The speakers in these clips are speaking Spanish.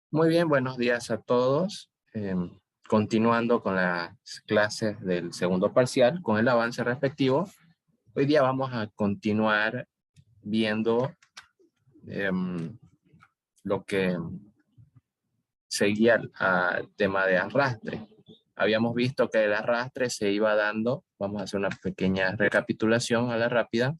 Muy bien, buenos días a todos. Continuando con las clases del segundo parcial, con el avance respectivo, hoy día vamos a continuar viendo lo que seguía al tema de arrastre. Habíamos visto que el arrastre se iba dando, vamos a hacer una pequeña recapitulación a la rápida.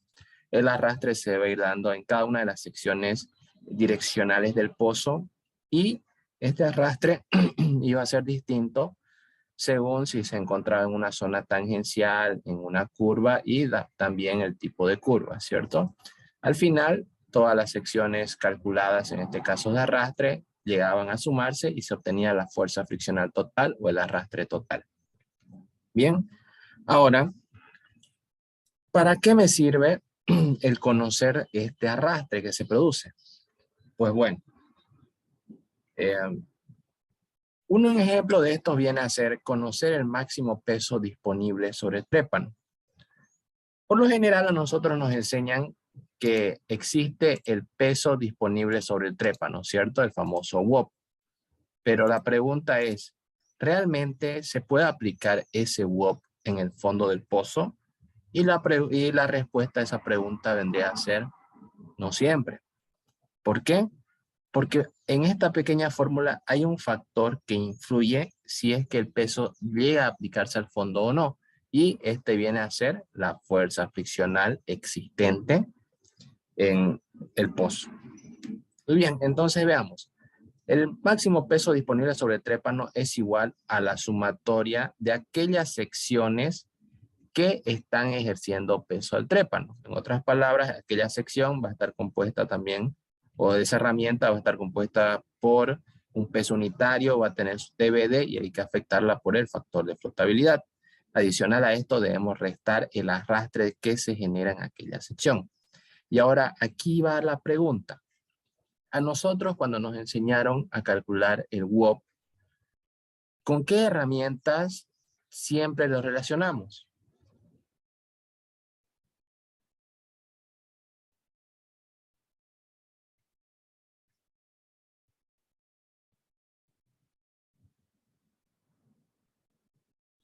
El arrastre se va a ir dando en cada una de las secciones direccionales del pozo y este arrastre iba a ser distinto según si se encontraba en una zona tangencial, en una curva y también el tipo de curva, ¿cierto? Al final, todas las secciones calculadas, en este caso de arrastre, llegaban a sumarse y se obtenía la fuerza friccional total o el arrastre total. Bien, ahora, ¿para qué me sirve el conocer este arrastre que se produce? Pues bueno, un ejemplo de esto viene a ser conocer el máximo peso disponible sobre el trépano. Por lo general a nosotros nos enseñan que existe el peso disponible sobre el trépano, ¿cierto? El famoso WOP. Pero la pregunta es, ¿realmente se puede aplicar ese WOP en el fondo del pozo? Y la respuesta a esa pregunta vendría a ser no siempre. ¿Por qué? Porque en esta pequeña fórmula hay un factor que influye si es que el peso llega a aplicarse al fondo o no. Y este viene a ser la fuerza friccional existente en el pozo. Muy bien, entonces veamos. El máximo peso disponible sobre el trépano es igual a la sumatoria de aquellas secciones que están ejerciendo peso al trépano. En otras palabras, aquella sección va a estar compuesta también, o esa herramienta va a estar compuesta por un peso unitario, va a tener su TBD y hay que afectarla por el factor de flotabilidad. Adicional a esto, debemos restar el arrastre que se genera en aquella sección. Y ahora aquí va la pregunta. A nosotros cuando nos enseñaron a calcular el WOP, ¿con qué herramientas siempre lo relacionamos?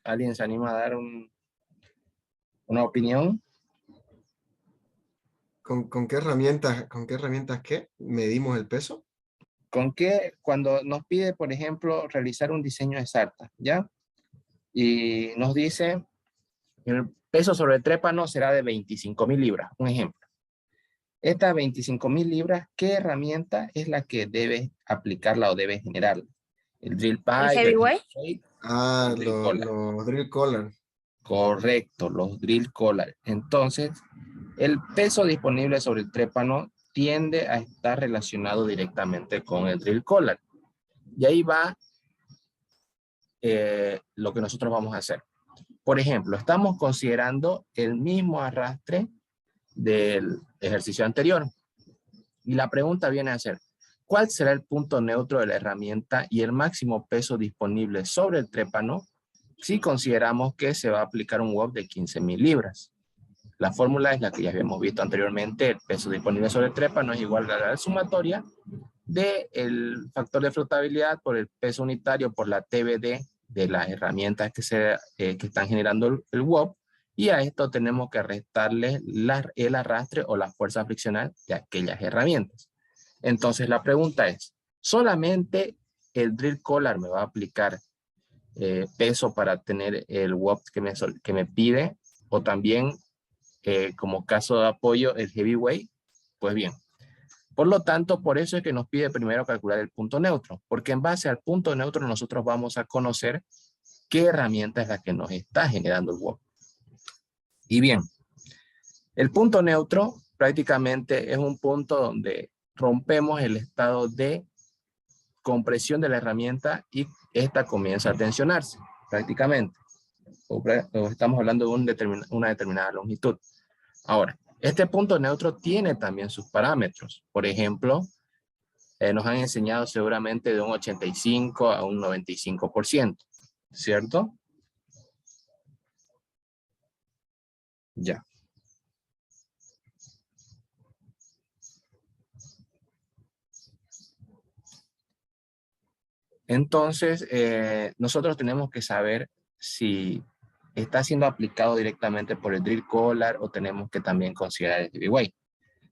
¿Alguien se anima a dar una opinión? Con qué herramientas qué? ¿Medimos el peso? ¿Con qué? Cuando nos pide, por ejemplo, realizar un diseño de sarta, ¿ya? Y nos dice, el peso sobre el trépano será de 25,000 libras, un ejemplo. Estas 25,000 libras, ¿qué herramienta es la que debe aplicarla o debe generarla? ¿El drill ¿El pipe, el heavyweight? heavyweight, Ah, el drill collar? los drill collar. Correcto, los drill collar. Entonces, el peso disponible sobre el trépano tiende a estar relacionado directamente con el drill collar. Y ahí va lo que nosotros vamos a hacer. Por ejemplo, estamos considerando el mismo arrastre del ejercicio anterior. Y la pregunta viene a ser, ¿cuál será el punto neutro de la herramienta y el máximo peso disponible sobre el trépano si consideramos que se va a aplicar un WOP de 15,000 libras? La fórmula es la que ya habíamos visto anteriormente. El peso disponible sobre el trépano es igual a la sumatoria del factor de flotabilidad por el peso unitario por la TBD de las herramientas que están generando el WOP, y a esto tenemos que restarle el arrastre o la fuerza friccional de aquellas herramientas. Entonces la pregunta es, ¿solamente el drill collar me va a aplicar peso para tener el WOP que me pide, o también como caso de apoyo el heavyweight? Pues bien, por lo tanto, por eso es que nos pide primero calcular el punto neutro, porque en base al punto neutro nosotros vamos a conocer qué herramienta es la que nos está generando el WOP. Y bien, el punto neutro prácticamente es un punto donde rompemos el estado de compresión de la herramienta y esta comienza a tensionarse prácticamente. O estamos hablando de una determinada longitud. Ahora, este punto neutro tiene también sus parámetros. Por ejemplo, nos han enseñado seguramente de un 85 a un 95%, ¿cierto? Ya. Entonces, nosotros tenemos que saber si está siendo aplicado directamente por el drill collar o tenemos que también considerar el heavyweight.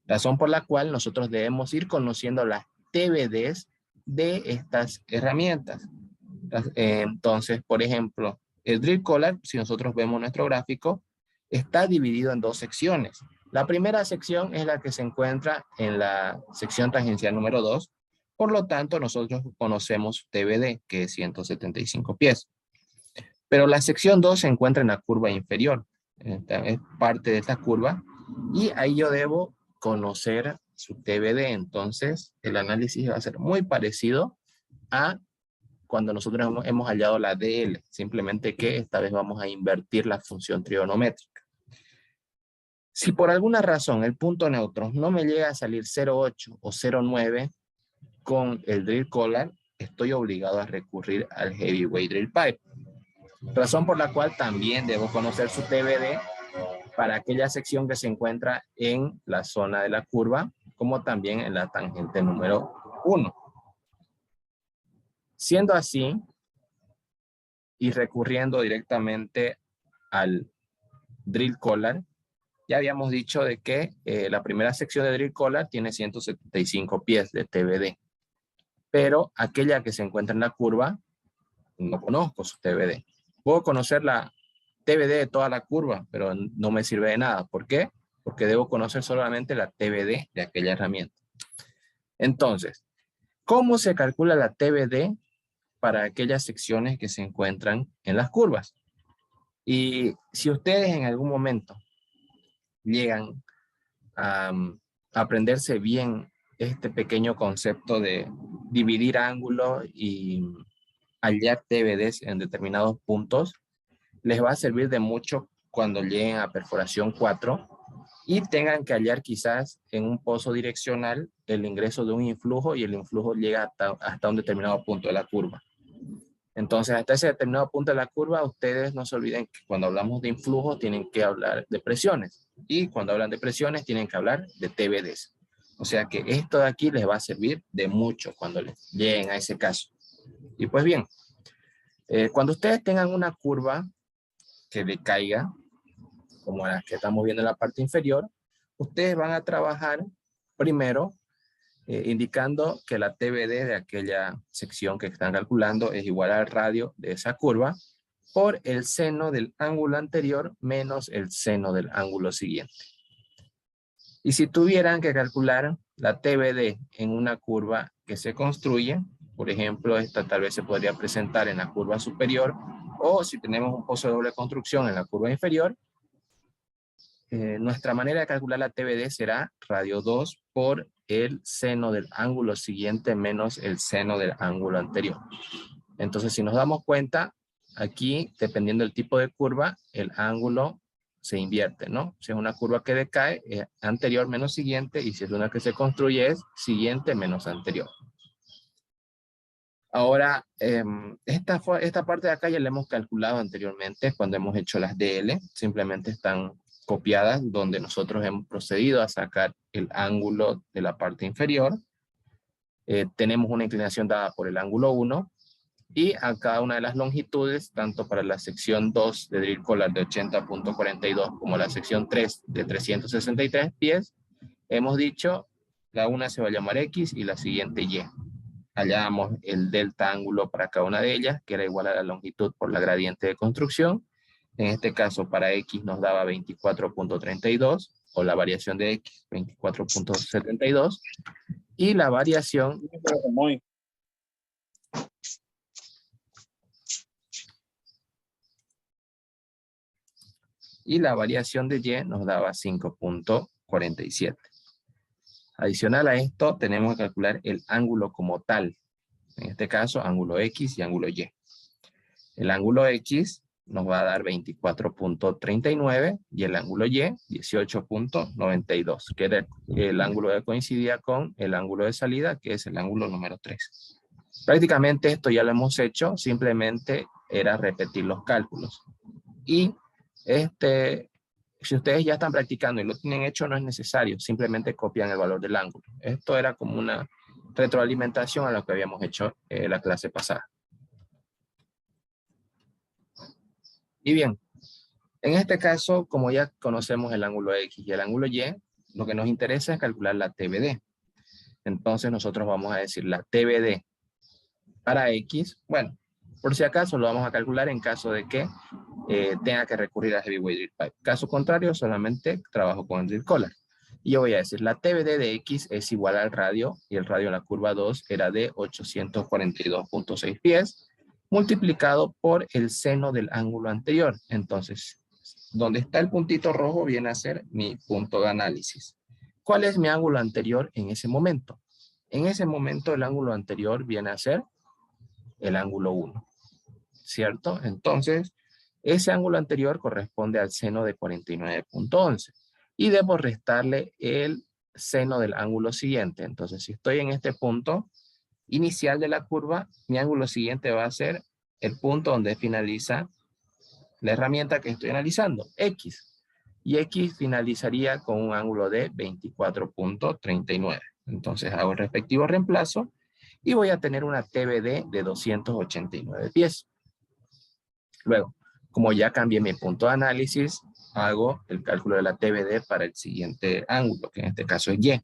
Razón por la cual nosotros debemos ir conociendo las TBDs de estas herramientas. Entonces, por ejemplo, el drill collar, si nosotros vemos nuestro gráfico, está dividido en dos secciones. La primera sección es la que se encuentra en la sección tangencial número 2. Por lo tanto, nosotros conocemos TBD, que es 175 pies. Pero la sección 2 se encuentra en la curva inferior. Es parte de esta curva. Y ahí yo debo conocer su TBD. Entonces, el análisis va a ser muy parecido a cuando nosotros hemos hallado la DL. Simplemente que esta vez vamos a invertir la función trigonométrica. Si por alguna razón el punto neutro no me llega a salir 0,8 o 0,9, con el drill collar estoy obligado a recurrir al heavyweight drill pipe. Razón por la cual también debo conocer su TBD para aquella sección que se encuentra en la zona de la curva, como también en la tangente número 1. Siendo así, y recurriendo directamente al drill collar, ya habíamos dicho de que la primera sección de drill collar tiene 175 pies de TBD. Pero aquella que se encuentra en la curva, no conozco su TBD. Puedo conocer la TBD de toda la curva, pero no me sirve de nada. ¿Por qué? Porque debo conocer solamente la TBD de aquella herramienta. Entonces, ¿cómo se calcula la TBD para aquellas secciones que se encuentran en las curvas? Y si ustedes en algún momento llegan a aprenderse bien este pequeño concepto de dividir ángulos y hallar TBDs en determinados puntos, les va a servir de mucho cuando lleguen a perforación 4 y tengan que hallar quizás en un pozo direccional el ingreso de un influjo y el influjo llega hasta un determinado punto de la curva. Entonces, hasta ese determinado punto de la curva, ustedes no se olviden que cuando hablamos de influjo tienen que hablar de presiones. Y cuando hablan de presiones tienen que hablar de TBDs. O sea que esto de aquí les va a servir de mucho cuando les lleguen a ese caso. Y pues bien, cuando ustedes tengan una curva que decaiga, como la que estamos viendo en la parte inferior, ustedes van a trabajar primero indicando que la TBD de aquella sección que están calculando es igual al radio de esa curva por el seno del ángulo anterior menos el seno del ángulo siguiente. Y si tuvieran que calcular la TBD en una curva que se construye, por ejemplo, esta tal vez se podría presentar en la curva superior, o si tenemos un pozo de doble construcción en la curva inferior, nuestra manera de calcular la TBD será radio 2 por el seno del ángulo siguiente menos el seno del ángulo anterior. Entonces, si nos damos cuenta, aquí, dependiendo del tipo de curva, el ángulo se invierte, ¿no? Si es una curva que decae, es anterior menos siguiente, y si es una que se construye, es siguiente menos anterior. Ahora, esta parte de acá ya la hemos calculado anteriormente cuando hemos hecho las DL, simplemente están copiadas donde nosotros hemos procedido a sacar el ángulo de la parte inferior. Tenemos una inclinación dada por el ángulo 1 y a cada una de las longitudes, tanto para la sección 2 de drill collar de 80.42 como la sección 3 de 363 pies, hemos dicho la una se va a llamar X y la siguiente Y. Hallamos el delta ángulo para cada una de ellas, que era igual a la longitud por la gradiente de construcción. En este caso, para X nos daba 24.32, o la variación de X, 24.72. Y la variación... Y la variación de Y nos daba 5.47. Adicional a esto, tenemos que calcular el ángulo como tal. En este caso, ángulo X y ángulo Y. El ángulo X nos va a dar 24.39 y el ángulo Y 18.92, que era el ángulo que coincidía con el ángulo de salida, que es el ángulo número 3. Prácticamente esto ya lo hemos hecho, simplemente era repetir los cálculos. Y si ustedes ya están practicando y lo tienen hecho, no es necesario, simplemente copian el valor del ángulo. Esto era como una retroalimentación a lo que habíamos hecho la clase pasada. Y bien, en este caso, como ya conocemos el ángulo X y el ángulo Y, lo que nos interesa es calcular la TBD. Entonces nosotros vamos a decir la TBD para X, bueno, por si acaso lo vamos a calcular en caso de que tenga que recurrir a Heavyweight Drill Pipe. Caso contrario, solamente trabajo con el Drill Collar. Y yo voy a decir, la TBD de X es igual al radio, y el radio en la curva 2 era de 842.6 pies, multiplicado por el seno del ángulo anterior. Entonces, donde está el puntito rojo viene a ser mi punto de análisis. ¿Cuál es mi ángulo anterior en ese momento? En ese momento el ángulo anterior viene a ser el ángulo 1, ¿cierto? Entonces, ese ángulo anterior corresponde al seno de 49.11 y debo restarle el seno del ángulo siguiente. Entonces, si estoy en este punto inicial de la curva, mi ángulo siguiente va a ser el punto donde finaliza la herramienta que estoy analizando, X. Y X finalizaría con un ángulo de 24.39. Entonces hago el respectivo reemplazo y voy a tener una TBD de 289 pies. Luego, como ya cambié mi punto de análisis, hago el cálculo de la TBD para el siguiente ángulo, que en este caso es Y.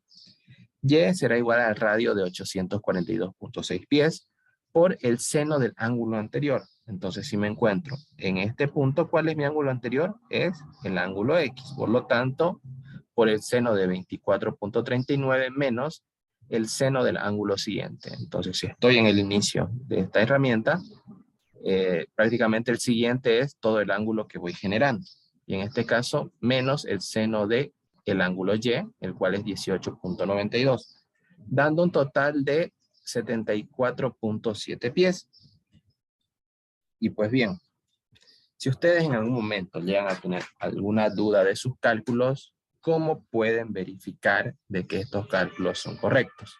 Y será igual al radio de 842.6 pies por el seno del ángulo anterior. Entonces, si me encuentro en este punto, ¿cuál es mi ángulo anterior? Es el ángulo X. Por lo tanto, por el seno de 24.39 menos el seno del ángulo siguiente. Entonces, si estoy en el inicio de esta herramienta, prácticamente el siguiente es todo el ángulo que voy generando. Y en este caso, menos el seno de el ángulo Y, el cual es 18.92, dando un total de 74.7 pies. Y pues bien, si ustedes en algún momento llegan a tener alguna duda de sus cálculos, ¿cómo pueden verificar de que estos cálculos son correctos?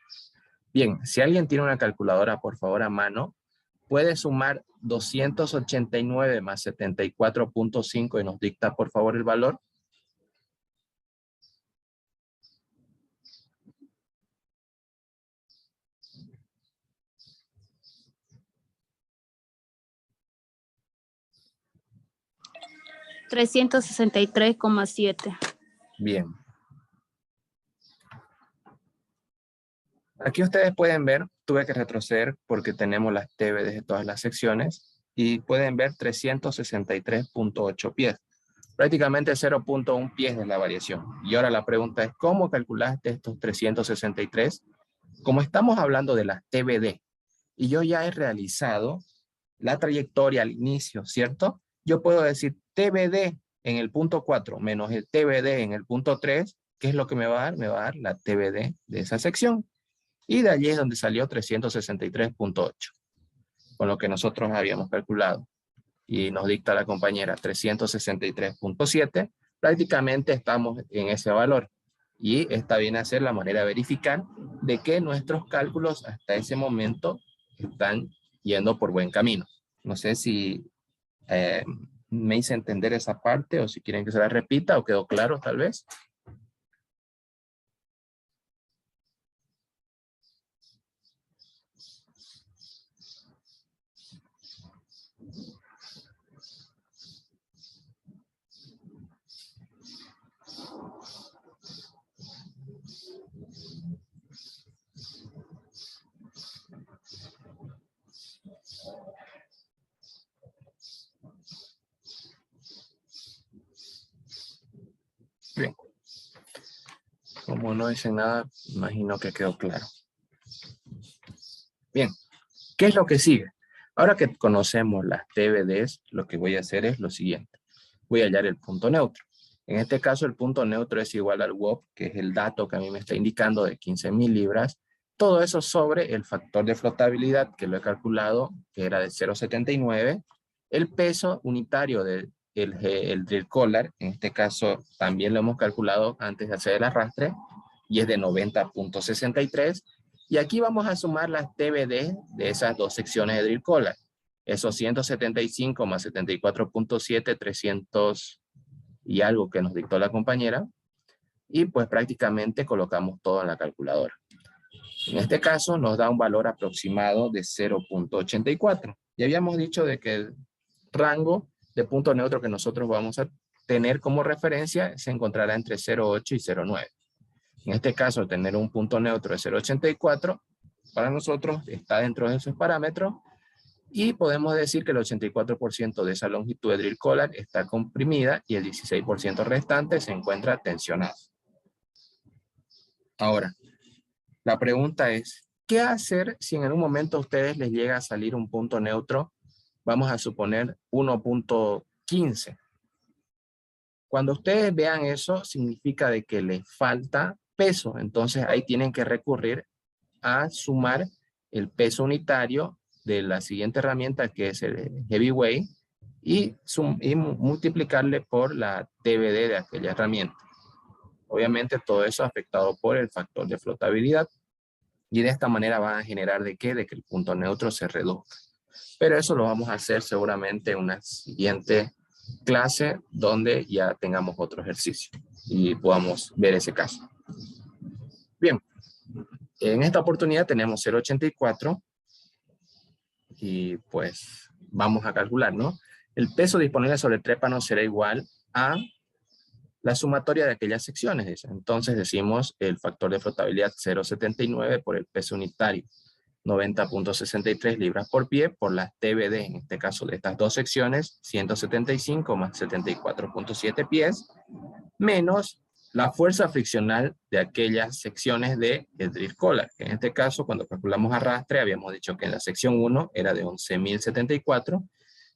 Bien, si alguien tiene una calculadora, por favor, a mano, puede sumar 289 más 74.5 y nos dicta, por favor, el valor. $363,7. Bien. Aquí ustedes pueden ver, tuve que retroceder porque tenemos las TBDs de todas las secciones y pueden ver 363.8 pies. Prácticamente 0.1 pies de la variación. Y ahora la pregunta es, ¿cómo calculaste estos 363? Como estamos hablando de las TBD y yo ya he realizado la trayectoria al inicio, ¿cierto? Yo puedo decir TBD en el punto 4 menos el TBD en el punto 3, ¿qué es lo que me va a dar? Me va a dar la TBD de esa sección. Y de allí es donde salió 363.8, con lo que nosotros habíamos calculado. Y nos dicta la compañera 363.7, prácticamente estamos en ese valor. Y esta viene a ser la manera de verificar de que nuestros cálculos hasta ese momento están yendo por buen camino. No sé si me hice entender esa parte o si quieren que se la repita o quedó claro tal vez. Bien. Como no dice nada, imagino que quedó claro. Bien. ¿Qué es lo que sigue? Ahora que conocemos las TBDs, lo que voy a hacer es lo siguiente. Voy a hallar el punto neutro. En este caso, el punto neutro es igual al WOP, que es el dato que a mí me está indicando de 15.000 libras. Todo eso sobre el factor de flotabilidad, que lo he calculado, que era de 0.79. El peso unitario del drill collar, en este caso también lo hemos calculado antes de hacer el arrastre, y es de 90.63. Y aquí vamos a sumar las TBD de esas dos secciones de drill collar. Esos 175 más 74.7, 300 y algo que nos dictó la compañera. Y pues prácticamente colocamos todo en la calculadora. En este caso nos da un valor aproximado de 0.84. Y habíamos dicho de que el rango de punto neutro que nosotros vamos a tener como referencia se encontrará entre 0,8 y 0,9. En este caso, tener un punto neutro de 0,84, para nosotros está dentro de esos parámetros, y podemos decir que el 84% de esa longitud de drill collar está comprimida y el 16% restante se encuentra tensionado. Ahora, la pregunta es, ¿qué hacer si en algún momento a ustedes les llega a salir un punto neutro? Vamos a suponer 1.15. Cuando ustedes vean eso, significa de que les falta peso. Entonces ahí tienen que recurrir a sumar el peso unitario de la siguiente herramienta, que es el heavyweight, y multiplicarle por la TBD de aquella herramienta. Obviamente todo eso afectado por el factor de flotabilidad, y de esta manera van a generar de que el punto neutro se reduzca. Pero eso lo vamos a hacer seguramente en una siguiente clase donde ya tengamos otro ejercicio y podamos ver ese caso. Bien, en esta oportunidad tenemos 0,84 y pues vamos a calcular, ¿no? El peso disponible sobre el trépano será igual a la sumatoria de aquellas secciones, dice. Entonces decimos el factor de flotabilidad 0,79 por el peso unitario, 90.63 libras por pie por las TBD, en este caso de estas dos secciones, 175 más 74.7 pies, menos la fuerza friccional de aquellas secciones de el drill collar, que en este caso cuando calculamos arrastre habíamos dicho que en la sección 1 era de 11.074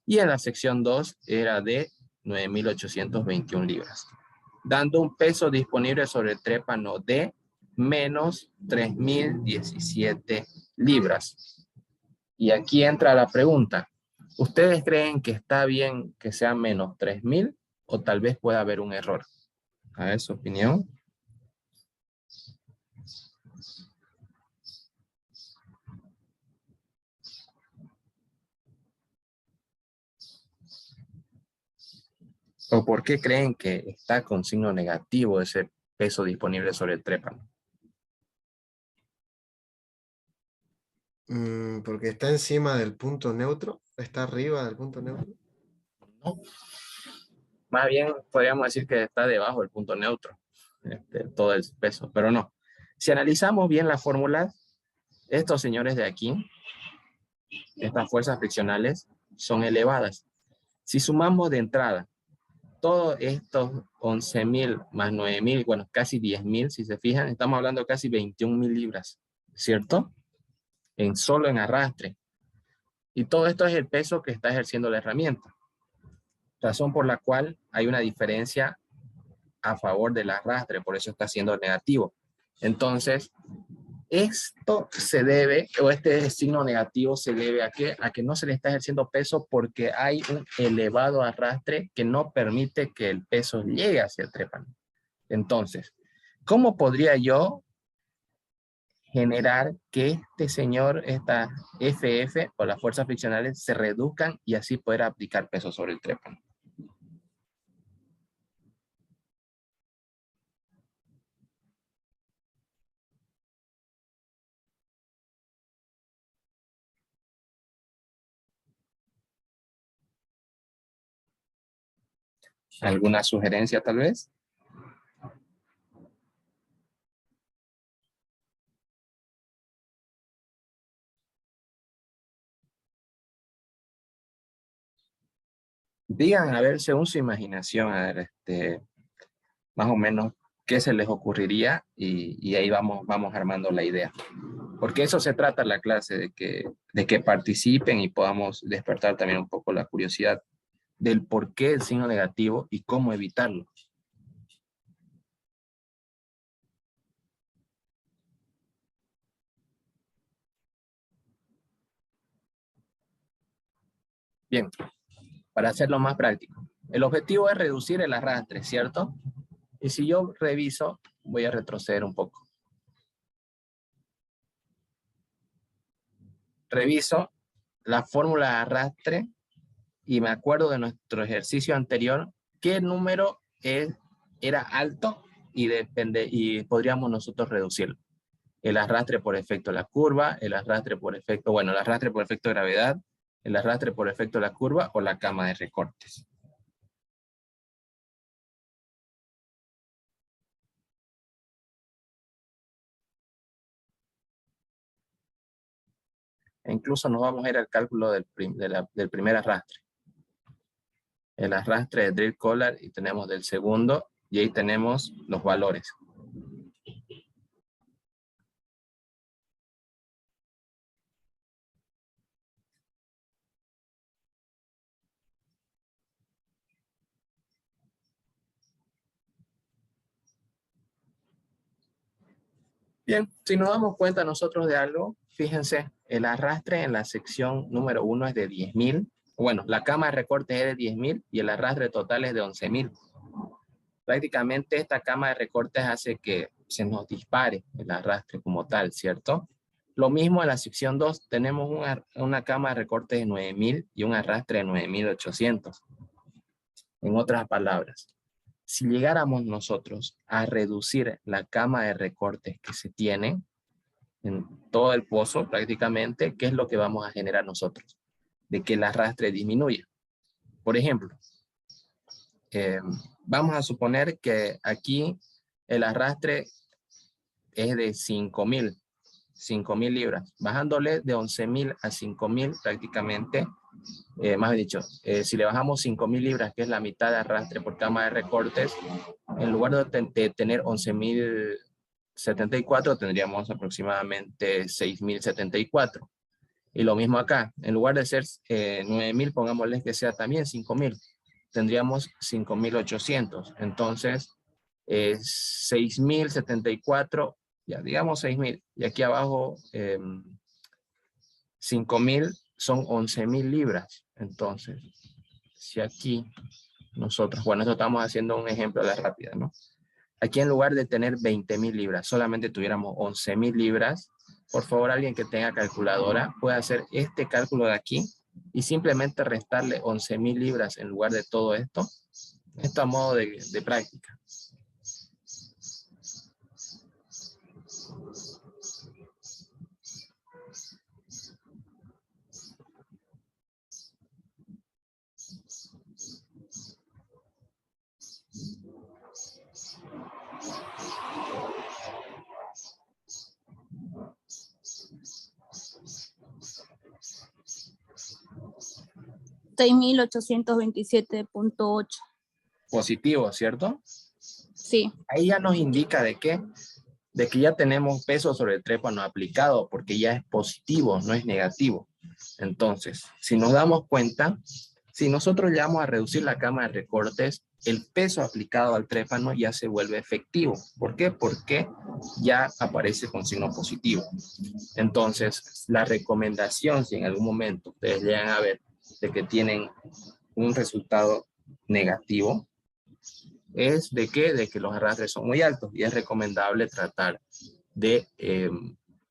y en la sección 2 era de 9.821 libras, dando un peso disponible sobre el trépano de menos 3.017 libras. Y aquí entra la pregunta, ¿ustedes creen que está bien que sea menos 3.000 o tal vez pueda haber un error? A ver su opinión. ¿O por qué creen que está con signo negativo ese peso disponible sobre el trépano? Porque está encima del punto neutro, está arriba del punto neutro. No. Más bien podríamos decir que está debajo del punto neutro, todo el peso, pero no. Si analizamos bien la fórmula, estos señores de aquí, estas fuerzas friccionales, son elevadas. Si sumamos de entrada todos estos 11.000 más 9.000, bueno, casi 10.000, si se fijan, estamos hablando de casi 21.000 libras, ¿cierto? Solo en arrastre. Y todo esto es el peso que está ejerciendo la herramienta. Razón por la cual hay una diferencia a favor del arrastre, por eso está siendo negativo. Entonces, esto se debe, o este signo negativo se debe a que no se le está ejerciendo peso porque hay un elevado arrastre que no permite que el peso llegue hacia el trépano. Entonces, ¿cómo podría yo generar que este señor, esta FF o las fuerzas friccionales se reduzcan y así poder aplicar peso sobre el trépano? ¿Alguna sugerencia tal vez? Digan, a ver, según su imaginación, a ver, más o menos, qué se les ocurriría y ahí vamos armando la idea. Porque eso se trata la clase, de que participen y podamos despertar también un poco la curiosidad del por qué el signo negativo y cómo evitarlo. Bien, para hacerlo más práctico. El objetivo es reducir el arrastre, ¿cierto? Y si yo reviso, voy a retroceder un poco. Reviso la fórmula de arrastre y me acuerdo de nuestro ejercicio anterior, qué número era alto y podríamos nosotros reducirlo. El arrastre por efecto de la curva, el arrastre por efecto, bueno, el arrastre por efecto de gravedad, el arrastre por efecto de la curva o la cama de recortes. E incluso nos vamos a ir al cálculo del primer arrastre. El arrastre de drill collar y tenemos del segundo y ahí tenemos los valores. Bien, si nos damos cuenta nosotros de algo, fíjense, el arrastre en la sección número 1 es de 10.000. Bueno, la cama de recortes es de 10.000 y el arrastre total es de 11.000. Prácticamente esta cama de recortes hace que se nos dispare el arrastre como tal, ¿cierto? Lo mismo en la sección 2, tenemos una cama de recortes de 9.000 y un arrastre de 9.800. En otras palabras, si llegáramos nosotros a reducir la cama de recortes que se tiene en todo el pozo prácticamente, ¿qué es lo que vamos a generar nosotros? De que el arrastre disminuya. Por ejemplo, vamos a suponer que aquí el arrastre es de 5.000 libras, bajándole de 11.000 a 5.000 prácticamente, más bien dicho, si le bajamos 5.000 libras, que es la mitad de arrastre por cama de recortes, en lugar de tener 11.074, tendríamos aproximadamente 6.074. Y lo mismo acá, en lugar de ser 9.000, pongámosle que sea también 5.000, tendríamos 5.800. Entonces, 6.074, ya digamos 6.000, y aquí abajo 5.000 son 11.000 libras. Entonces, si aquí nosotros, bueno, esto estamos haciendo un ejemplo de la rápida, ¿no? Aquí en lugar de tener 20.000 libras, solamente tuviéramos 11.000 libras. Por favor, alguien que tenga calculadora puede hacer este cálculo de aquí y simplemente restarle 11.000 libras en lugar de todo esto. Esto a modo de práctica. $6,827.8. Positivo, ¿cierto? Sí. Ahí ya nos indica de qué. De que ya tenemos peso sobre el trépano aplicado, porque ya es positivo, no es negativo. Entonces, si nos damos cuenta, si nosotros llegamos a reducir la cama de recortes, el peso aplicado al trépano ya se vuelve efectivo. ¿Por qué? Porque ya aparece con signo positivo. Entonces, la recomendación, si en algún momento ustedes llegan a ver de que tienen un resultado negativo, es de que los arrastres son muy altos y es recomendable tratar de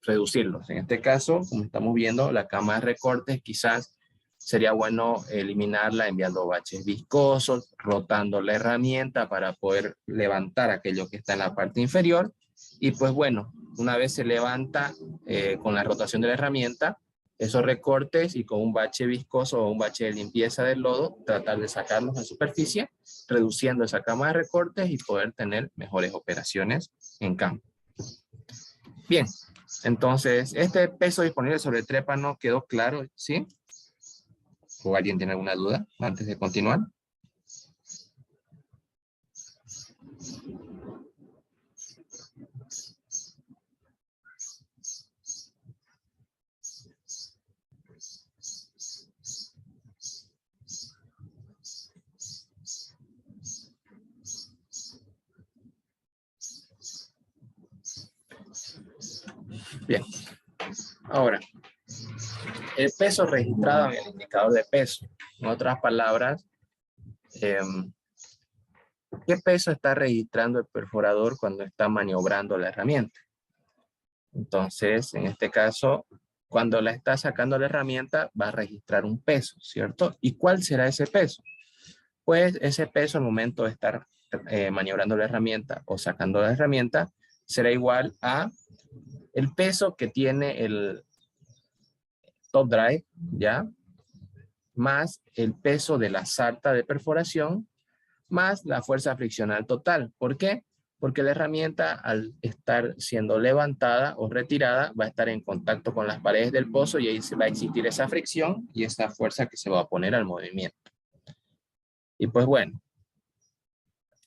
reducirlos. En este caso, como estamos viendo, la cama de recortes quizás sería bueno eliminarla enviando baches viscosos, rotando la herramienta para poder levantar aquello que está en la parte inferior. Y pues bueno, una vez se levanta con la rotación de la herramienta, esos recortes y con un bache viscoso o un bache de limpieza del lodo, tratar de sacarlos en superficie, reduciendo esa cama de recortes y poder tener mejores operaciones en campo. Bien, entonces este peso disponible sobre el trépano quedó claro, ¿sí? ¿O alguien tiene alguna duda antes de continuar? Bien, ahora, el peso registrado en el indicador de peso. En otras palabras, ¿qué peso está registrando el perforador cuando está maniobrando la herramienta? Entonces, en este caso, cuando la está sacando la herramienta, va a registrar un peso, ¿cierto? ¿Y cuál será ese peso? Pues ese peso al momento de estar maniobrando la herramienta o sacando la herramienta, será igual a el peso que tiene el top drive, ¿ya? Más el peso de la sarta de perforación, más la fuerza friccional total. ¿Por qué? Porque la herramienta, al estar siendo levantada o retirada, va a estar en contacto con las paredes del pozo y ahí va a existir esa fricción y esa fuerza que se va a poner al movimiento. Y pues bueno,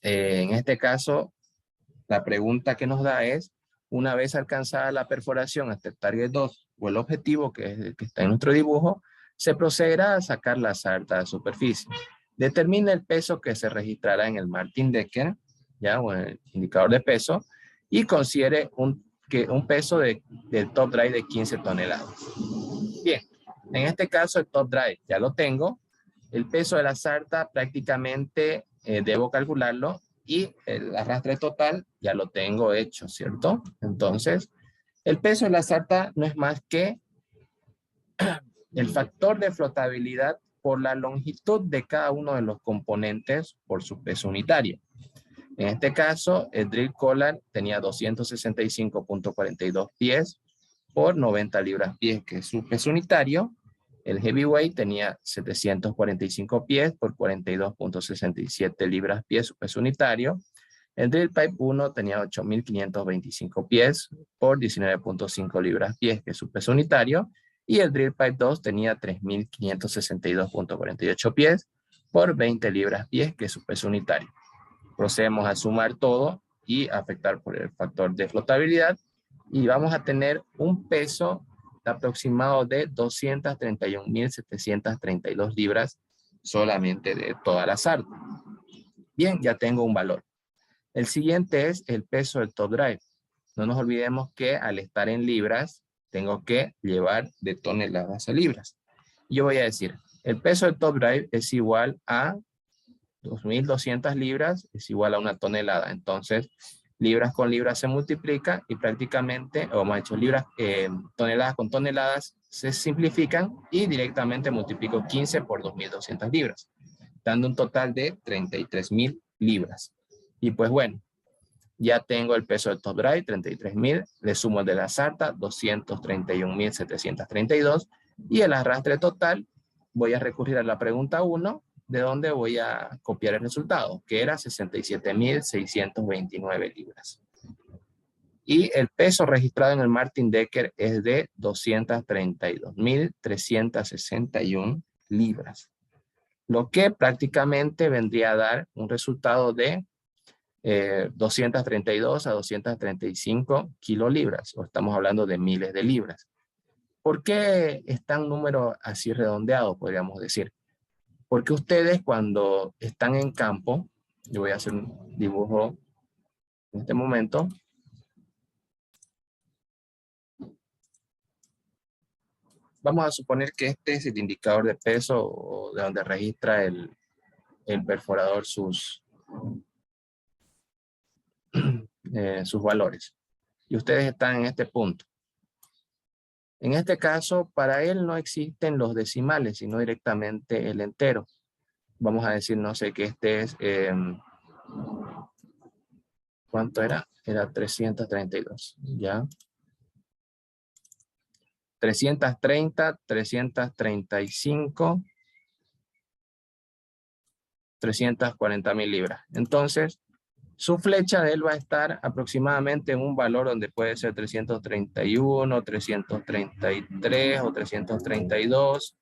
en este caso, la pregunta que nos da es, una vez alcanzada la perforación hasta el target 2 o el objetivo, que es el que está en nuestro dibujo, se procederá a sacar la sarta a superficie. Determina el peso que se registrará en el Martin Decker, ¿ya? O en el indicador de peso, y considere un peso del top drive de 15 toneladas. Bien, en este caso el top drive ya lo tengo. El peso de la sarta prácticamente debo calcularlo y el arrastre total ya lo tengo hecho, ¿cierto? Entonces, el peso de la sarta no es más que el factor de flotabilidad por la longitud de cada uno de los componentes por su peso unitario. En este caso, el drill collar tenía 265.42 pies por 90 libras-pies, que es su peso unitario. El heavyweight tenía 745 pies por 42.67 libras-pies, su peso unitario. El drill pipe 1 tenía 8.525 pies por 19.5 libras-pies, que es su peso unitario. Y el drill pipe 2 tenía 3.562.48 pies por 20 libras-pies, que es su peso unitario. Procedemos a sumar todo y afectar por el factor de flotabilidad y vamos a tener un peso aproximado de 231.732 libras solamente de toda la sarta. Bien, ya tengo un valor. El siguiente es el peso del top drive. No nos olvidemos que al estar en libras, tengo que llevar de toneladas a libras. Yo voy a decir, el peso del top drive es igual a 2.200 libras, es igual a una tonelada. Entonces, libras con libras se multiplica y prácticamente, o más hecho, toneladas con toneladas se simplifican y directamente multiplico 15 por 2.200 libras, dando un total de 33.000 libras. Y pues bueno, ya tengo el peso del top drive, 33.000, le sumo el de la sarta, 231.732, y el arrastre total, voy a recurrir a la pregunta 1, de donde voy a copiar el resultado, que era 67.629 libras. Y el peso registrado en el Martin Decker es de 232.361 libras, lo que prácticamente vendría a dar un resultado de 232 a 235 kilolibras, o estamos hablando de miles de libras. ¿Por qué está un número así redondeado, podríamos decir? Porque ustedes cuando están en campo, yo voy a hacer un dibujo en este momento. Vamos a suponer que este es el indicador de peso o de donde registra el perforador sus valores. Y ustedes están en este punto. En este caso, para él no existen los decimales, sino directamente el entero. Vamos a decir, no sé, que este es, ¿cuánto era? Era 332, ¿ya? 330, 335, 340.000 libras. Entonces, su flecha de él va a estar aproximadamente en un valor donde puede ser 331, 333 o 332.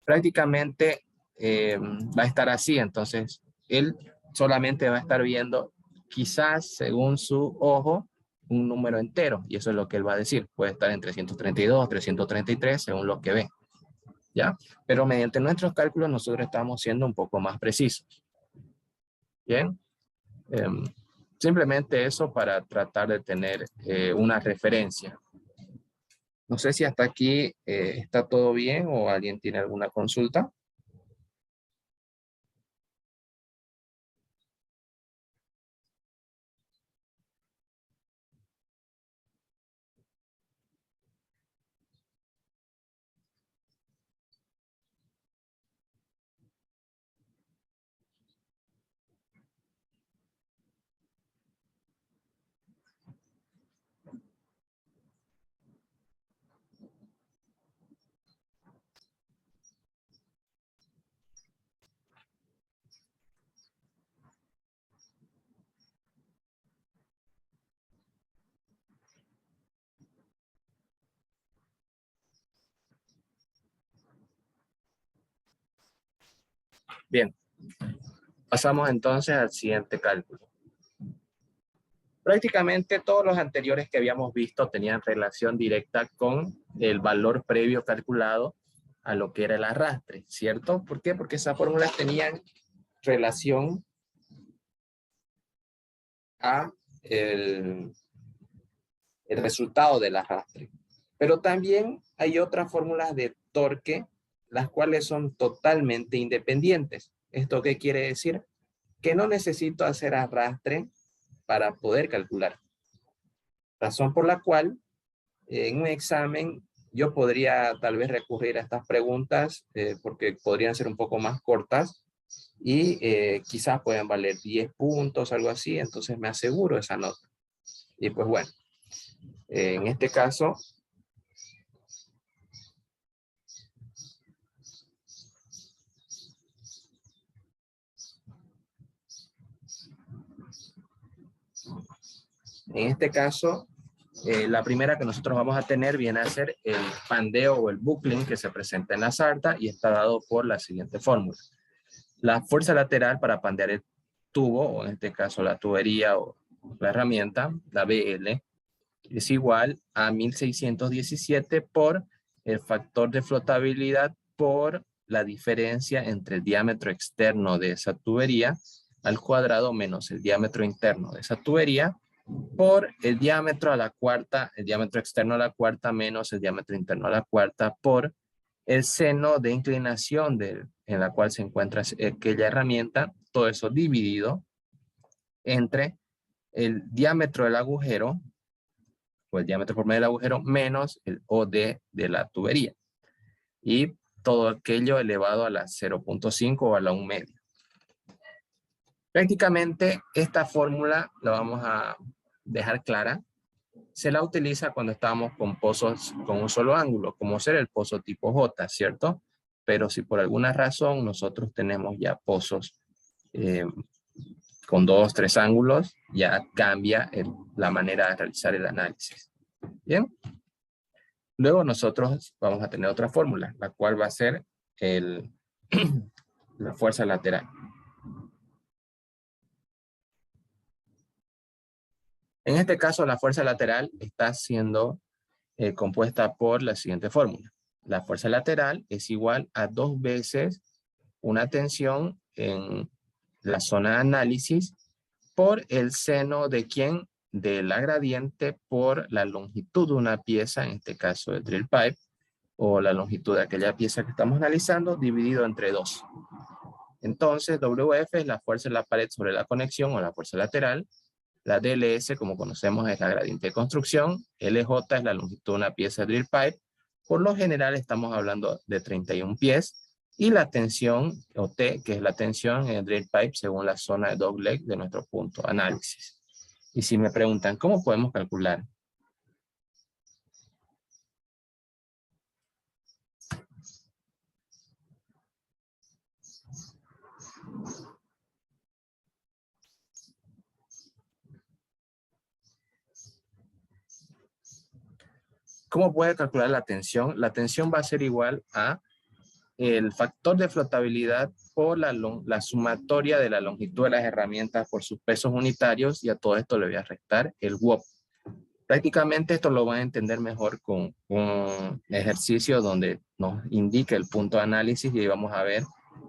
Prácticamente va a estar así, entonces él solamente va a estar viendo quizás según su ojo un número entero, y eso es lo que él va a decir, puede estar en 332, 333 según lo que ve, ¿ya? Pero mediante nuestros cálculos nosotros estamos siendo un poco más precisos. Bien, simplemente eso para tratar de tener una referencia. No sé si hasta aquí está todo bien o alguien tiene alguna consulta. Bien, pasamos entonces al siguiente cálculo. Prácticamente todos los anteriores que habíamos visto tenían relación directa con el valor previo calculado a lo que era el arrastre, ¿cierto? ¿Por qué? Porque esas fórmulas tenían relación a el resultado del arrastre. Pero también hay otras fórmulas de torque, las cuales son totalmente independientes. ¿Esto qué quiere decir? Que no necesito hacer arrastre para poder calcular. Razón por la cual en un examen yo podría tal vez recurrir a estas preguntas porque podrían ser un poco más cortas y quizás puedan valer 10 puntos, algo así, entonces me aseguro esa nota. Y pues bueno, en este caso, la primera que nosotros vamos a tener viene a ser el pandeo o el buckling que se presenta en la sarta y está dado por la siguiente fórmula. La fuerza lateral para pandear el tubo, o en este caso la tubería o la herramienta, la BL, es igual a 1617 por el factor de flotabilidad por la diferencia entre el diámetro externo de esa tubería al cuadrado menos el diámetro interno de esa tubería por el diámetro a la cuarta, el diámetro externo a la cuarta menos el diámetro interno a la cuarta por el seno de inclinación en la cual se encuentra aquella herramienta, todo eso dividido entre el diámetro del agujero, o el diámetro por medio del agujero, menos el OD de la tubería. Y todo aquello elevado a la 0.5 o a la 1 medio. Prácticamente esta fórmula la vamos a dejar clara. Se la utiliza cuando estamos con pozos con un solo ángulo, como ser el pozo tipo J, ¿cierto? Pero si por alguna razón nosotros tenemos ya pozos con 2, 3 ángulos, ya cambia la manera de realizar el análisis. Bien. Luego nosotros vamos a tener otra fórmula, la cual va a ser la fuerza lateral. En este caso, la fuerza lateral está siendo compuesta por la siguiente fórmula. La fuerza lateral es igual a 2 veces una tensión en la zona de análisis por el seno de ¿quién? De la gradiente por la longitud de una pieza, en este caso el drill pipe, o la longitud de aquella pieza que estamos analizando, dividido entre 2. Entonces, WF es la fuerza en la pared sobre la conexión o la fuerza lateral. La DLS, como conocemos, es la gradiente de construcción. LJ es la longitud de una pieza de drill pipe. Por lo general estamos hablando de 31 pies. Y la tensión, o T, que es la tensión en el drill pipe según la zona de dogleg de nuestro punto de análisis. Y si me preguntan, ¿cómo podemos calcular? ¿Cómo puede calcular la tensión? La tensión va a ser igual a el factor de flotabilidad por la sumatoria de la longitud de las herramientas por sus pesos unitarios, y a todo esto le voy a restar el WOP. Prácticamente esto lo van a entender mejor con un ejercicio donde nos indica el punto de análisis y vamos a ver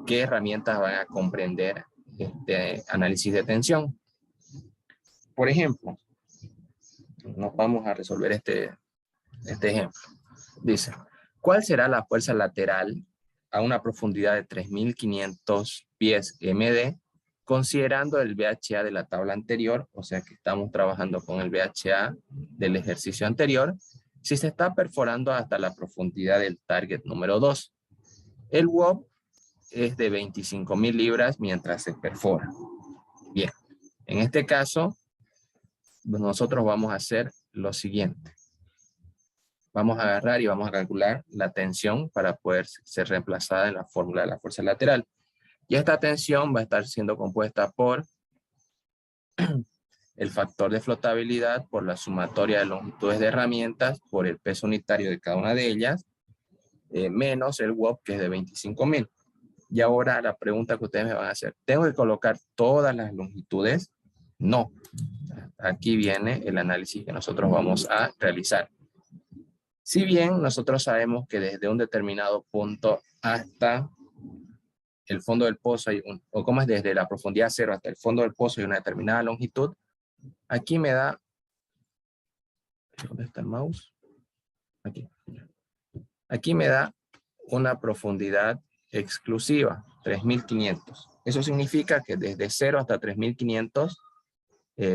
qué herramientas van a comprender este análisis de tensión. Por ejemplo, nos vamos a resolver este ejemplo. Dice, ¿cuál será la fuerza lateral a una profundidad de 3.500 pies MD, considerando el VHA de la tabla anterior? O sea que estamos trabajando con el VHA del ejercicio anterior, si se está perforando hasta la profundidad del target número 2. El WOP es de 25.000 libras mientras se perfora. Bien, en este caso, nosotros vamos a hacer lo siguiente. Vamos a agarrar y vamos a calcular la tensión para poder ser reemplazada en la fórmula de la fuerza lateral. Y esta tensión va a estar siendo compuesta por el factor de flotabilidad, por la sumatoria de longitudes de herramientas, por el peso unitario de cada una de ellas, menos el WOP, que es de 25.000. Y ahora la pregunta que ustedes me van a hacer, ¿tengo que colocar todas las longitudes? No. Aquí viene el análisis que nosotros vamos a realizar. Si bien nosotros sabemos que desde un determinado punto hasta el fondo del pozo, o como es desde la profundidad cero hasta el fondo del pozo hay una determinada longitud, aquí me da, ¿dónde está el mouse? Aquí. Aquí me da una profundidad exclusiva, 3500. Eso significa que desde 0 hasta 3500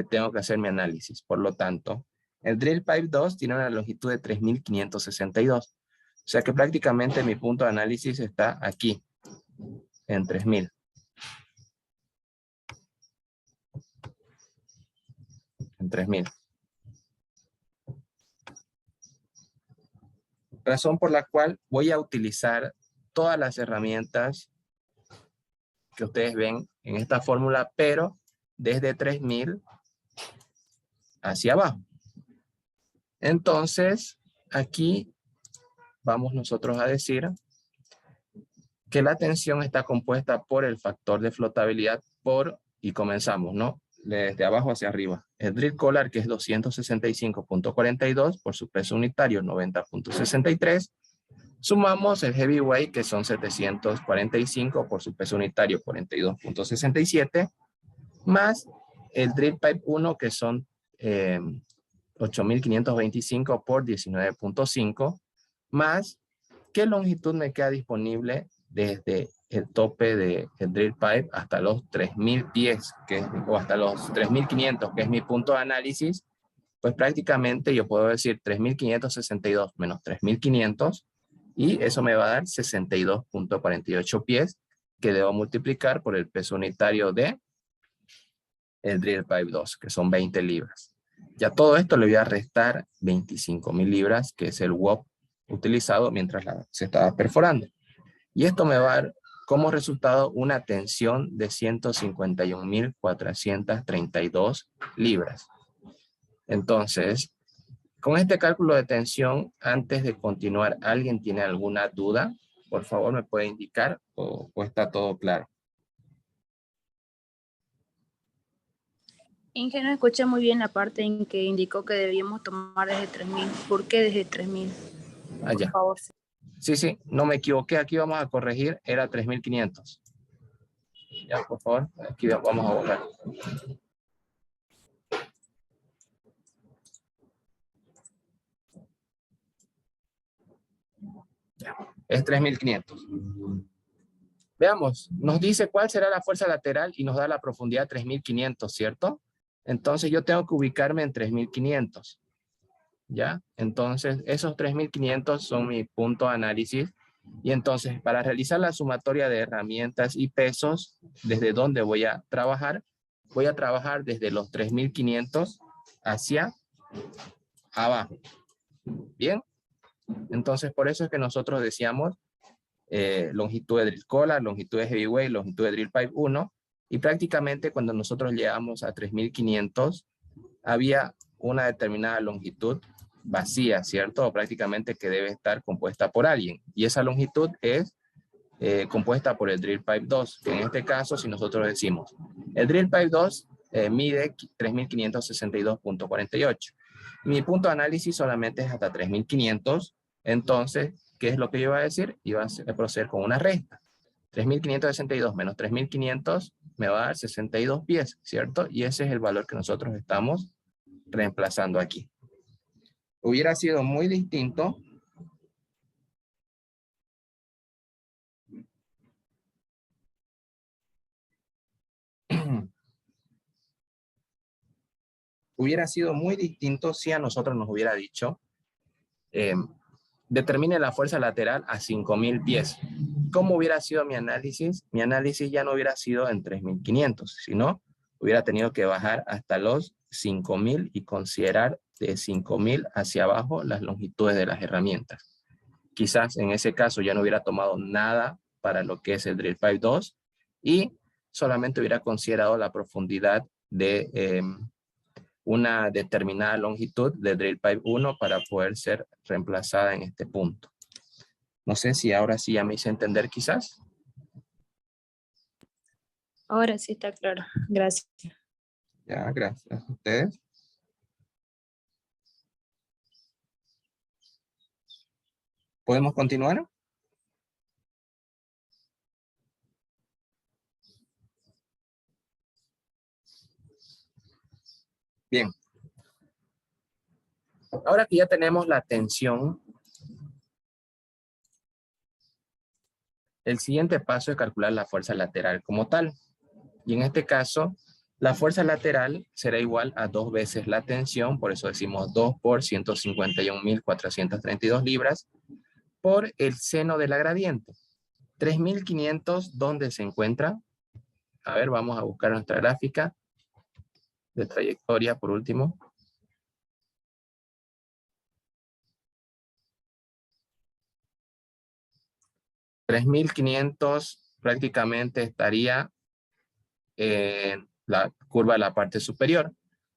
tengo que hacer mi análisis. Por lo tanto, el Drill Pipe 2 tiene una longitud de 3562. O sea que prácticamente mi punto de análisis está aquí, en 3000. En 3000. Razón por la cual voy a utilizar todas las herramientas que ustedes ven en esta fórmula, pero desde 3000 hacia abajo. Entonces, aquí vamos nosotros a decir que la tensión está compuesta por el factor de flotabilidad y comenzamos, ¿no? Desde abajo hacia arriba. El drill collar, que es 265.42 por su peso unitario, 90.63. Sumamos el heavyweight, que son 745 por su peso unitario, 42.67. Más el drill pipe 1, que son 8.525 por 19.5. Más, ¿qué longitud me queda disponible desde el tope del drill pipe hasta los 3.000 pies, o hasta los 3.500, que es mi punto de análisis? Pues prácticamente yo puedo decir 3.562 menos 3.500, y eso me va a dar 62.48 pies, que debo multiplicar por el peso unitario de el Drill Pipe 2, que son 20 libras. Ya todo esto le voy a restar 25.000 libras, que es el WOP utilizado mientras se estaba perforando. Y esto me va a dar como resultado una tensión de 151.432 libras. Entonces, con este cálculo de tensión, antes de continuar, ¿alguien tiene alguna duda? Por favor, me puede indicar o está todo claro. Ingeniero, escuché muy bien la parte en que indicó que debíamos tomar desde 3000. ¿Por qué desde 3000? Allá. Por favor. Sí, no me equivoqué. Aquí vamos a corregir. Era 3.500. Ya, por favor. Aquí vamos a borrar. Ya. Es 3.500. Veamos. Nos dice cuál será la fuerza lateral y nos da la profundidad 3.500, ¿cierto? Entonces yo tengo que ubicarme en 3.500. ¿Ya? Entonces esos 3.500 son mi punto de análisis. Y entonces, para realizar la sumatoria de herramientas y pesos, ¿desde dónde voy a trabajar? Voy a trabajar desde los 3.500 hacia abajo. ¿Bien? Entonces, por eso es que nosotros decíamos longitud de drill collar, longitud de heavyweight, longitud de drill pipe 1, y prácticamente cuando nosotros llegamos a 3.500, había una determinada longitud vacía, ¿cierto? O prácticamente que debe estar compuesta por alguien. Y esa longitud es compuesta por el Drill Pipe 2, que en este caso, si nosotros decimos, el Drill Pipe 2 mide 3.562.48. Mi punto de análisis solamente es hasta 3.500, entonces, ¿qué es lo que yo iba a decir? Iba a proceder con una resta. 3.562 menos 3.500 me va a dar 62 pies, ¿cierto? Y ese es el valor que nosotros estamos reemplazando aquí. Hubiera sido muy distinto si a nosotros nos hubiera dicho determine la fuerza lateral a 5.000 pies. ¿Cómo hubiera sido mi análisis? Mi análisis ya no hubiera sido en 3.500, sino hubiera tenido que bajar hasta los 5.000 y considerar de 5.000 hacia abajo las longitudes de las herramientas. Quizás en ese caso ya no hubiera tomado nada para lo que es el Drill Pipe 2 y solamente hubiera considerado la profundidad de una determinada longitud de Drill Pipe 1 para poder ser reemplazada en este punto. No sé si ahora sí ya me hice entender quizás. Ahora sí está claro. Gracias. Ya, gracias a ustedes. ¿Podemos continuar? Bien. Ahora que ya tenemos la tensión, el siguiente paso es calcular la fuerza lateral como tal. Y en este caso, la fuerza lateral será igual a 2 veces la tensión, por eso decimos 2 por 151.432 libras, por el seno de la gradiente. 3.500, ¿dónde se encuentra? A ver, vamos a buscar nuestra gráfica de trayectoria por último. $3.500 prácticamente estaría en la curva de la parte superior.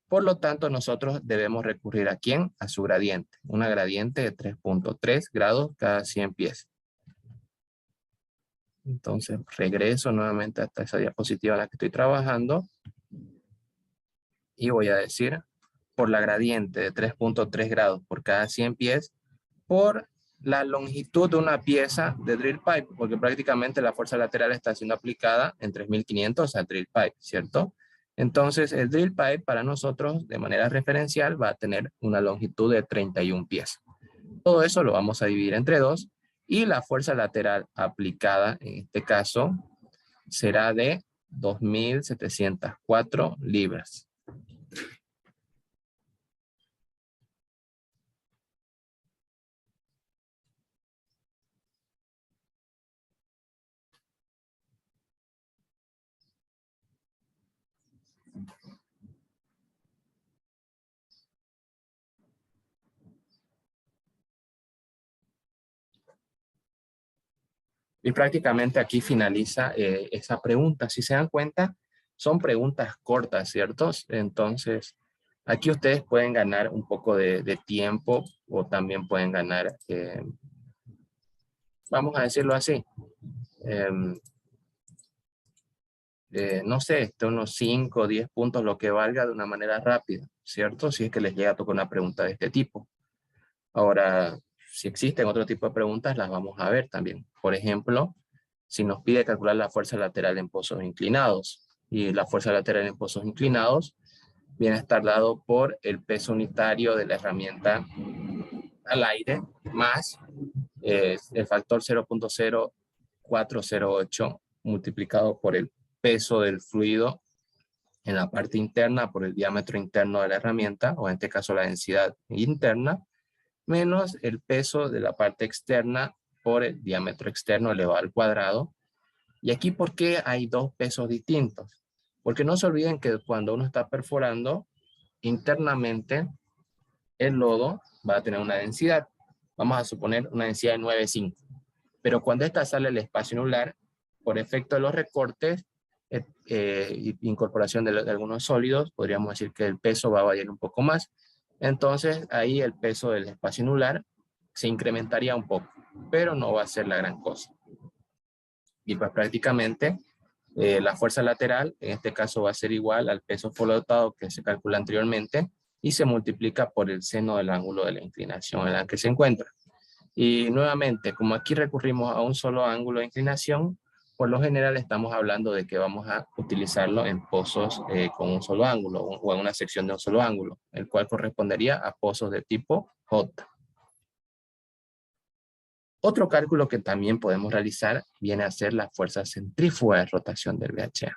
Por lo tanto, nosotros debemos recurrir ¿a quién? A su gradiente. Una gradiente de 3.3 grados cada 100 pies. Entonces, regreso nuevamente hasta esa diapositiva en la que estoy trabajando. Y voy a decir, por la gradiente de 3.3 grados por cada 100 pies, por la longitud de una pieza de drill pipe, porque prácticamente la fuerza lateral está siendo aplicada en 3.500 al drill pipe, ¿cierto? Entonces, el drill pipe para nosotros, de manera referencial, va a tener una longitud de 31 pies. Todo eso lo vamos a dividir entre 2 y la fuerza lateral aplicada, en este caso, será de 2.704 libras. Y prácticamente aquí finaliza esa pregunta. Si se dan cuenta, son preguntas cortas, ¿cierto? Entonces, aquí ustedes pueden ganar un poco de tiempo o también pueden ganar, vamos a decirlo así, no sé, unos 5 o 10 puntos, lo que valga de una manera rápida, ¿cierto? Si es que les llega a tocar una pregunta de este tipo. Ahora, si existen otro tipo de preguntas, las vamos a ver también. Por ejemplo, si nos pide calcular la fuerza lateral en pozos inclinados, y la fuerza lateral en pozos inclinados viene a estar dado por el peso unitario de la herramienta al aire más el factor 0.0408 multiplicado por el peso del fluido en la parte interna por el diámetro interno de la herramienta, o en este caso la densidad interna, menos el peso de la parte externa por el diámetro externo elevado al cuadrado. Y aquí, ¿por qué hay dos pesos distintos? Porque no se olviden que cuando uno está perforando, internamente el lodo va a tener una densidad. Vamos a suponer una densidad de 9,5. Pero cuando esta sale al espacio anular, por efecto de los recortes, incorporación de algunos sólidos, podríamos decir que el peso va a variar un poco más. Entonces, ahí el peso del espacio anular se incrementaría un poco, pero no va a ser la gran cosa. Y pues prácticamente la fuerza lateral, en este caso va a ser igual al peso flotado que se calcula anteriormente y se multiplica por el seno del ángulo de la inclinación en la que se encuentra. Y nuevamente, como aquí recurrimos a un solo ángulo de inclinación, por lo general estamos hablando de que vamos a utilizarlo en pozos con un solo ángulo o en una sección de un solo ángulo, el cual correspondería a pozos de tipo J. Otro cálculo que también podemos realizar viene a ser la fuerza centrífuga de rotación del VHA.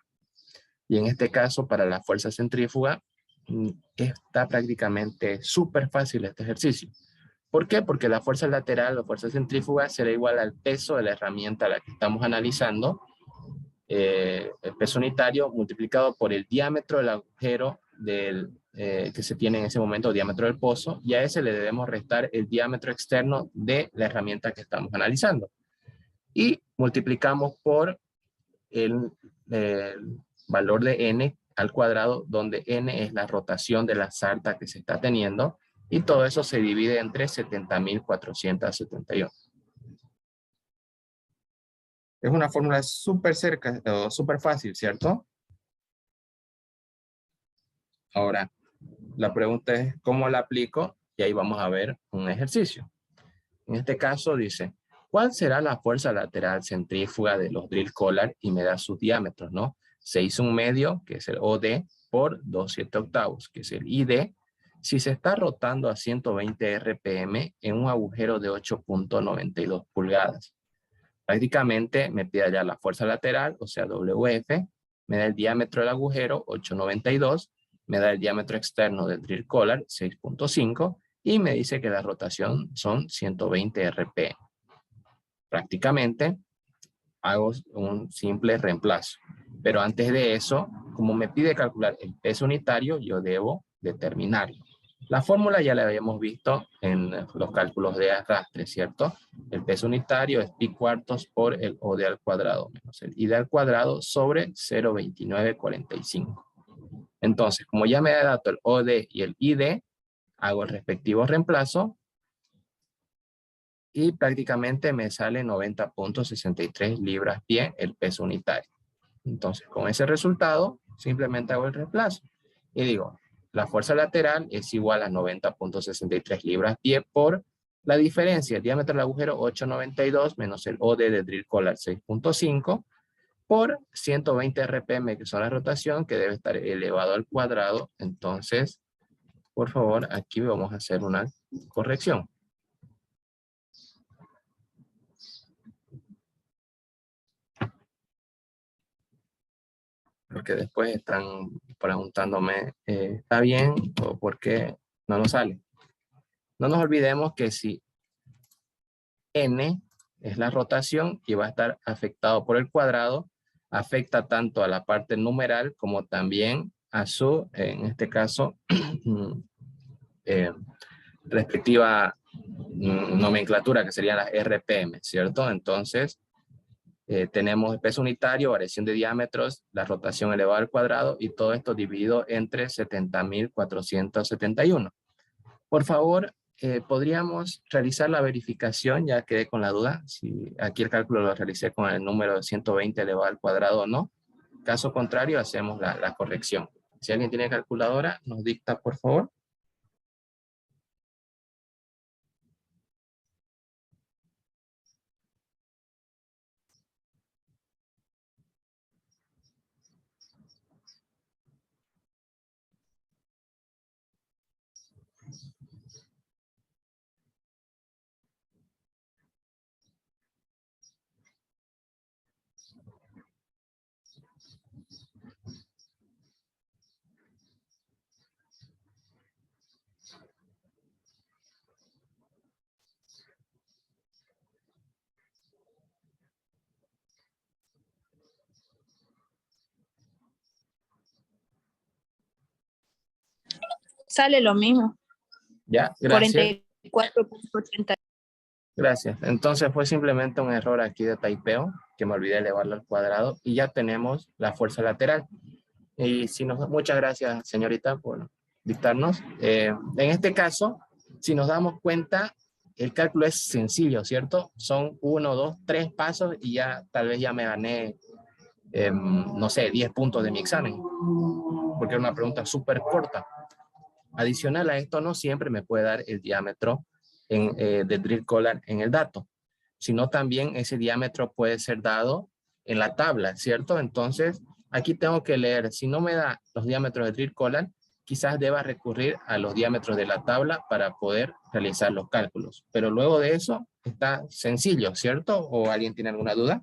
Y en este caso, para la fuerza centrífuga, está prácticamente súper fácil este ejercicio. ¿Por qué? Porque la fuerza lateral o fuerza centrífuga será igual al peso de la herramienta a la que estamos analizando, el peso unitario multiplicado por el diámetro del agujero que se tiene en ese momento, diámetro del pozo, y a ese le debemos restar el diámetro externo de la herramienta que estamos analizando. Y multiplicamos por el valor de n al cuadrado, donde n es la rotación de la salta que se está teniendo, y todo eso se divide entre 70.471. Es una fórmula súper cerca, o súper fácil, ¿cierto? Ahora, la pregunta es, ¿cómo la aplico? Y ahí vamos a ver un ejercicio. En este caso dice, ¿cuál será la fuerza lateral centrífuga de los drill collar? Y me da sus diámetros, ¿no? 6,1, que es el OD, por 2/7, que es el ID, si se está rotando a 120 RPM en un agujero de 8.92 pulgadas. Prácticamente me pide ya la fuerza lateral, o sea, WF, me da el diámetro del agujero, 8.92, me da el diámetro externo del drill collar, 6.5, y me dice que la rotación son 120 RPM. Prácticamente hago un simple reemplazo. Pero antes de eso, como me pide calcular el peso unitario, yo debo determinarlo. La fórmula ya la habíamos visto en los cálculos de arrastre, ¿cierto? El peso unitario es pi cuartos por el OD al cuadrado menos el ID al cuadrado sobre 0,2945. Entonces, como ya me ha dado el OD y el ID, hago el respectivo reemplazo y prácticamente me sale 90.63 libras-pie el peso unitario. Entonces, con ese resultado, simplemente hago el reemplazo. Y digo, la fuerza lateral es igual a 90.63 libras-pie por la diferencia, el diámetro del agujero 8.92 menos el OD de drill collar 6.5 por 120 RPM, que son la rotación, que debe estar elevado al cuadrado. Entonces, por favor, aquí vamos a hacer una corrección. Porque después están preguntándome, ¿está bien o por qué no nos sale? No nos olvidemos que si N es la rotación y va a estar afectado por el cuadrado, afecta tanto a la parte numeral como también a su, en este caso, respectiva nomenclatura, que serían las RPM, ¿cierto? Entonces, tenemos el peso unitario, variación de diámetros, la rotación elevada al cuadrado y todo esto dividido entre 70.471. Por favor, podríamos realizar la verificación, ya quedé con la duda, si aquí el cálculo lo realicé con el número de 120 elevado al cuadrado o no. Caso contrario, hacemos la corrección. Si alguien tiene calculadora, nos dicta, por favor. Sale lo mismo. Ya, gracias. 44.80. Gracias. Entonces fue simplemente un error aquí de typeo, que me olvidé elevarlo al cuadrado, y ya tenemos la fuerza lateral. Y si nos, muchas gracias, señorita, por dictarnos. En este caso, si nos damos cuenta, el cálculo es sencillo, ¿cierto? Son 1, 2, 3 pasos y ya tal vez ya me gané, no sé, 10 puntos de mi examen, porque es una pregunta súper corta. Adicional a esto, no siempre me puede dar el diámetro de drill collar en el dato, sino también ese diámetro puede ser dado en la tabla, ¿cierto? Entonces, aquí tengo que leer, si no me da los diámetros de drill collar, quizás deba recurrir a los diámetros de la tabla para poder realizar los cálculos. Pero luego de eso, está sencillo, ¿cierto? ¿O alguien tiene alguna duda?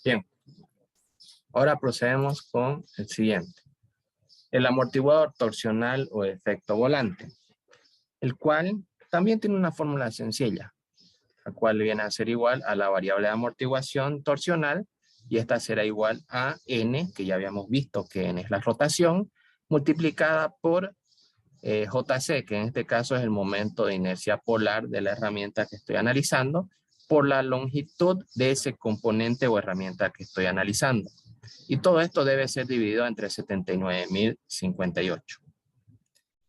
Bien. Ahora procedemos con el siguiente. El amortiguador torsional o efecto volante, el cual también tiene una fórmula sencilla, la cual viene a ser igual a la variable de amortiguación torsional, y esta será igual a N, que ya habíamos visto que N es la rotación, multiplicada por JC, que en este caso es el momento de inercia polar de la herramienta que estoy analizando, por la longitud de ese componente o herramienta que estoy analizando. Y todo esto debe ser dividido entre 79.058.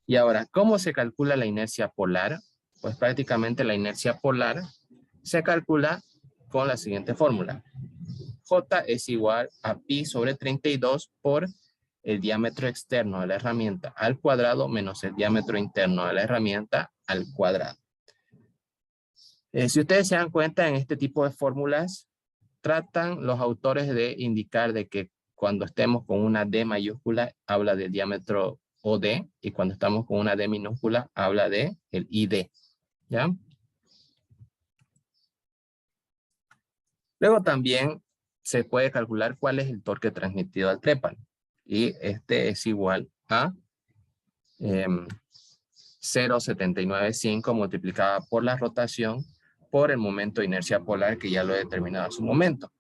Y ahora, ¿cómo se calcula la inercia polar? Pues prácticamente la inercia polar se calcula con la siguiente fórmula. J es igual a pi sobre 32 por el diámetro externo de la herramienta al cuadrado menos el diámetro interno de la herramienta al cuadrado. Si ustedes se dan cuenta, en este tipo de fórmulas tratan los autores de indicar de que cuando estemos con una D mayúscula habla del diámetro OD, y cuando estamos con una D minúscula habla de el ID. ¿Ya? Luego también se puede calcular cuál es el torque transmitido al trépano. Y este es igual a 0,795 multiplicada por la rotación por el momento de inercia polar, que ya lo he determinado en su momento.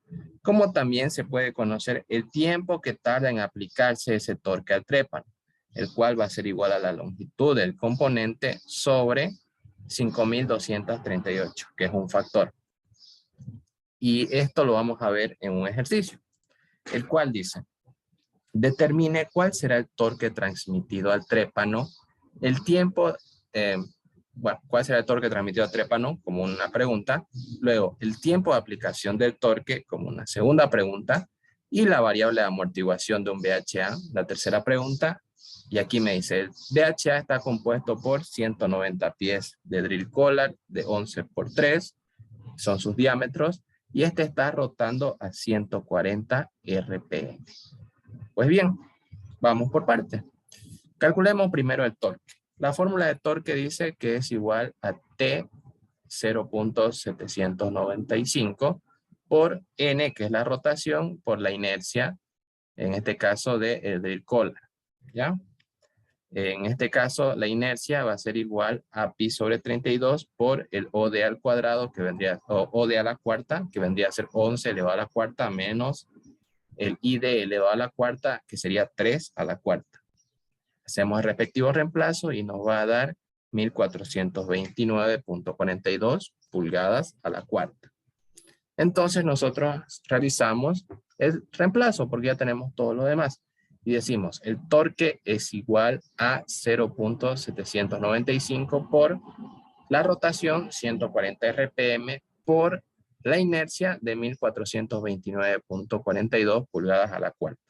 Como también se puede conocer el tiempo que tarda en aplicarse ese torque al trépano, el cual va a ser igual a la longitud del componente sobre 5.238, que es un factor. Y esto lo vamos a ver en un ejercicio, el cual dice: determine cuál será el torque transmitido al trépano, el tiempo, cuál será el torque transmitido al trépano como una pregunta, luego el tiempo de aplicación del torque como una segunda pregunta, y la variable de amortiguación de un VHA, la tercera pregunta. Y aquí me dice, el VHA está compuesto por 190 pies de drill collar de 11 por 3, son sus diámetros, y este está rotando a 140 RPM. Pues bien, vamos por partes. Calculemos primero el torque. La fórmula de torque dice que es igual a T 0.795 por N, que es la rotación, por la inercia, en este caso del drill collar, ¿ya? En este caso, la inercia va a ser igual a pi sobre 32 por el OD al cuadrado, que vendría, o OD a la cuarta, que vendría a ser 11 elevado a la cuarta, menos el ID elevado a la cuarta, que sería 3 a la cuarta. Hacemos el respectivo reemplazo y nos va a dar 1429.42 pulgadas a la cuarta. Entonces nosotros realizamos el reemplazo porque ya tenemos todo lo demás. Y decimos, el torque es igual a 0.795 por la rotación, 140 RPM, por la inercia de 1429.42 pulgadas a la cuarta.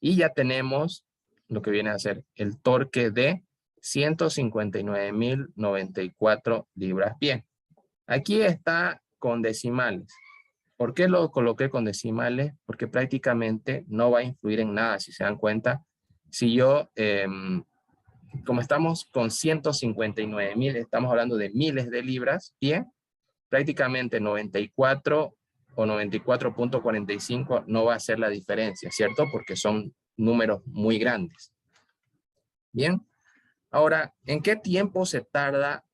Y ya tenemos lo que viene a ser el torque de 159.094 libras-pie. Aquí está con decimales. ¿Por qué lo coloqué con decimales? Porque prácticamente no va a influir en nada, si se dan cuenta. Si yo, como estamos con 159.000, estamos hablando de miles de libras-pie, prácticamente 94 o 94.45 no va a hacer la diferencia, ¿cierto? Porque son números muy grandes. Bien, ahora, ¿en qué tiempo se tarda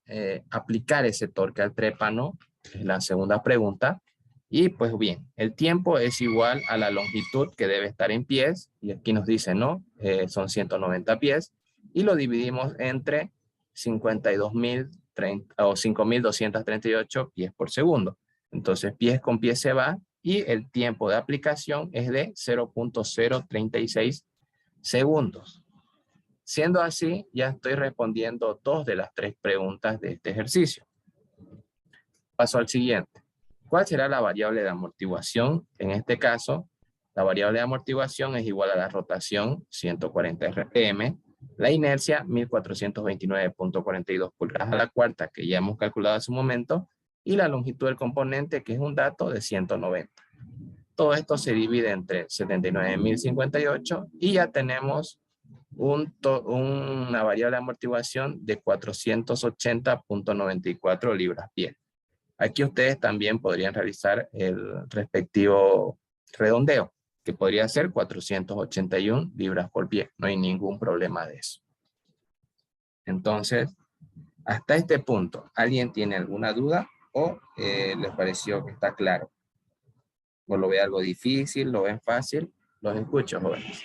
aplicar ese torque al trépano? Es la segunda pregunta. Y pues bien, el tiempo es igual a la longitud que debe estar en pies, y aquí nos dice, ¿no? Son 190 pies, y lo dividimos entre 5.238 pies por segundo. Entonces, pies con pies se va, y el tiempo de aplicación es de 0.036 segundos. Siendo así, ya estoy respondiendo 2 de las 3 preguntas de este ejercicio. Paso al siguiente. ¿Cuál será la variable de amortiguación? En este caso, la variable de amortiguación es igual a la rotación, 140 RPM, la inercia, 1429.42 pulgadas a la cuarta, que ya hemos calculado hace un momento, y la longitud del componente, que es un dato de 190. Todo esto se divide entre 79.058 y ya tenemos una variable de amortiguación de 480.94 libras-pie. Aquí ustedes también podrían realizar el respectivo redondeo. que podría ser 481 libras por pie. No hay ningún problema de eso. Entonces, hasta este punto, ¿alguien tiene alguna duda o les pareció que está claro? ¿O lo ve algo difícil, lo ven fácil? Los escucho, jóvenes.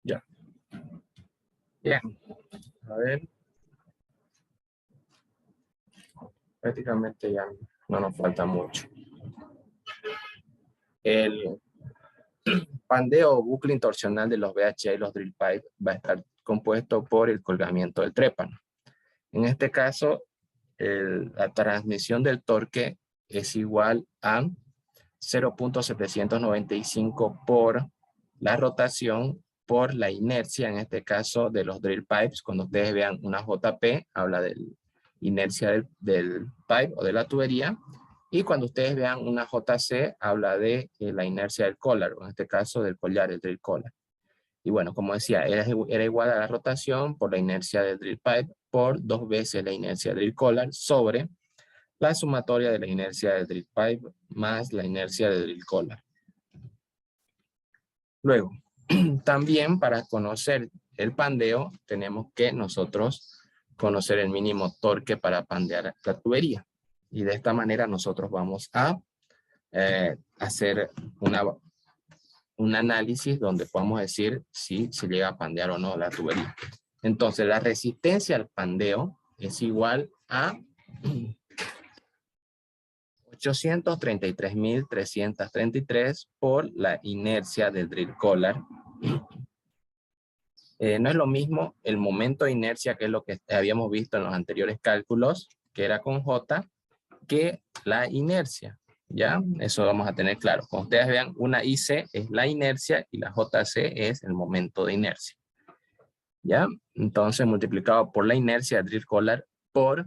Ya. Bien. A ver. Prácticamente ya no nos falta mucho. El pandeo o bucle torsional de los VHA y los drill pipe va a estar compuesto por el colgamiento del trépano. En este caso, la transmisión del torque es igual a 0.795 por la rotación por la inercia, en este caso de los drill pipes. Cuando ustedes vean una JP, habla de inercia del pipe o de la tubería. Y cuando ustedes vean una JC, habla de la inercia del collar, en este caso del collar, el drill collar. Y bueno, como decía, era igual a la rotación por la inercia del drill pipe por 2 veces la inercia del drill collar sobre la sumatoria de la inercia del drill pipe más la inercia del drill collar. Luego, también para conocer el pandeo, tenemos que nosotros conocer el mínimo torque para pandear la tubería. Y de esta manera nosotros vamos a hacer un análisis donde podamos decir si se llega a pandear o no la tubería. Entonces, la resistencia al pandeo es igual a 833.333 por la inercia del drill collar. No es lo mismo el momento de inercia, que es lo que habíamos visto en los anteriores cálculos, que era con J, que la inercia. ¿Ya? Eso vamos a tener claro. Cuando ustedes vean, una IC es la inercia y la JC es el momento de inercia. ¿Ya? Entonces, multiplicado por la inercia del drill collar por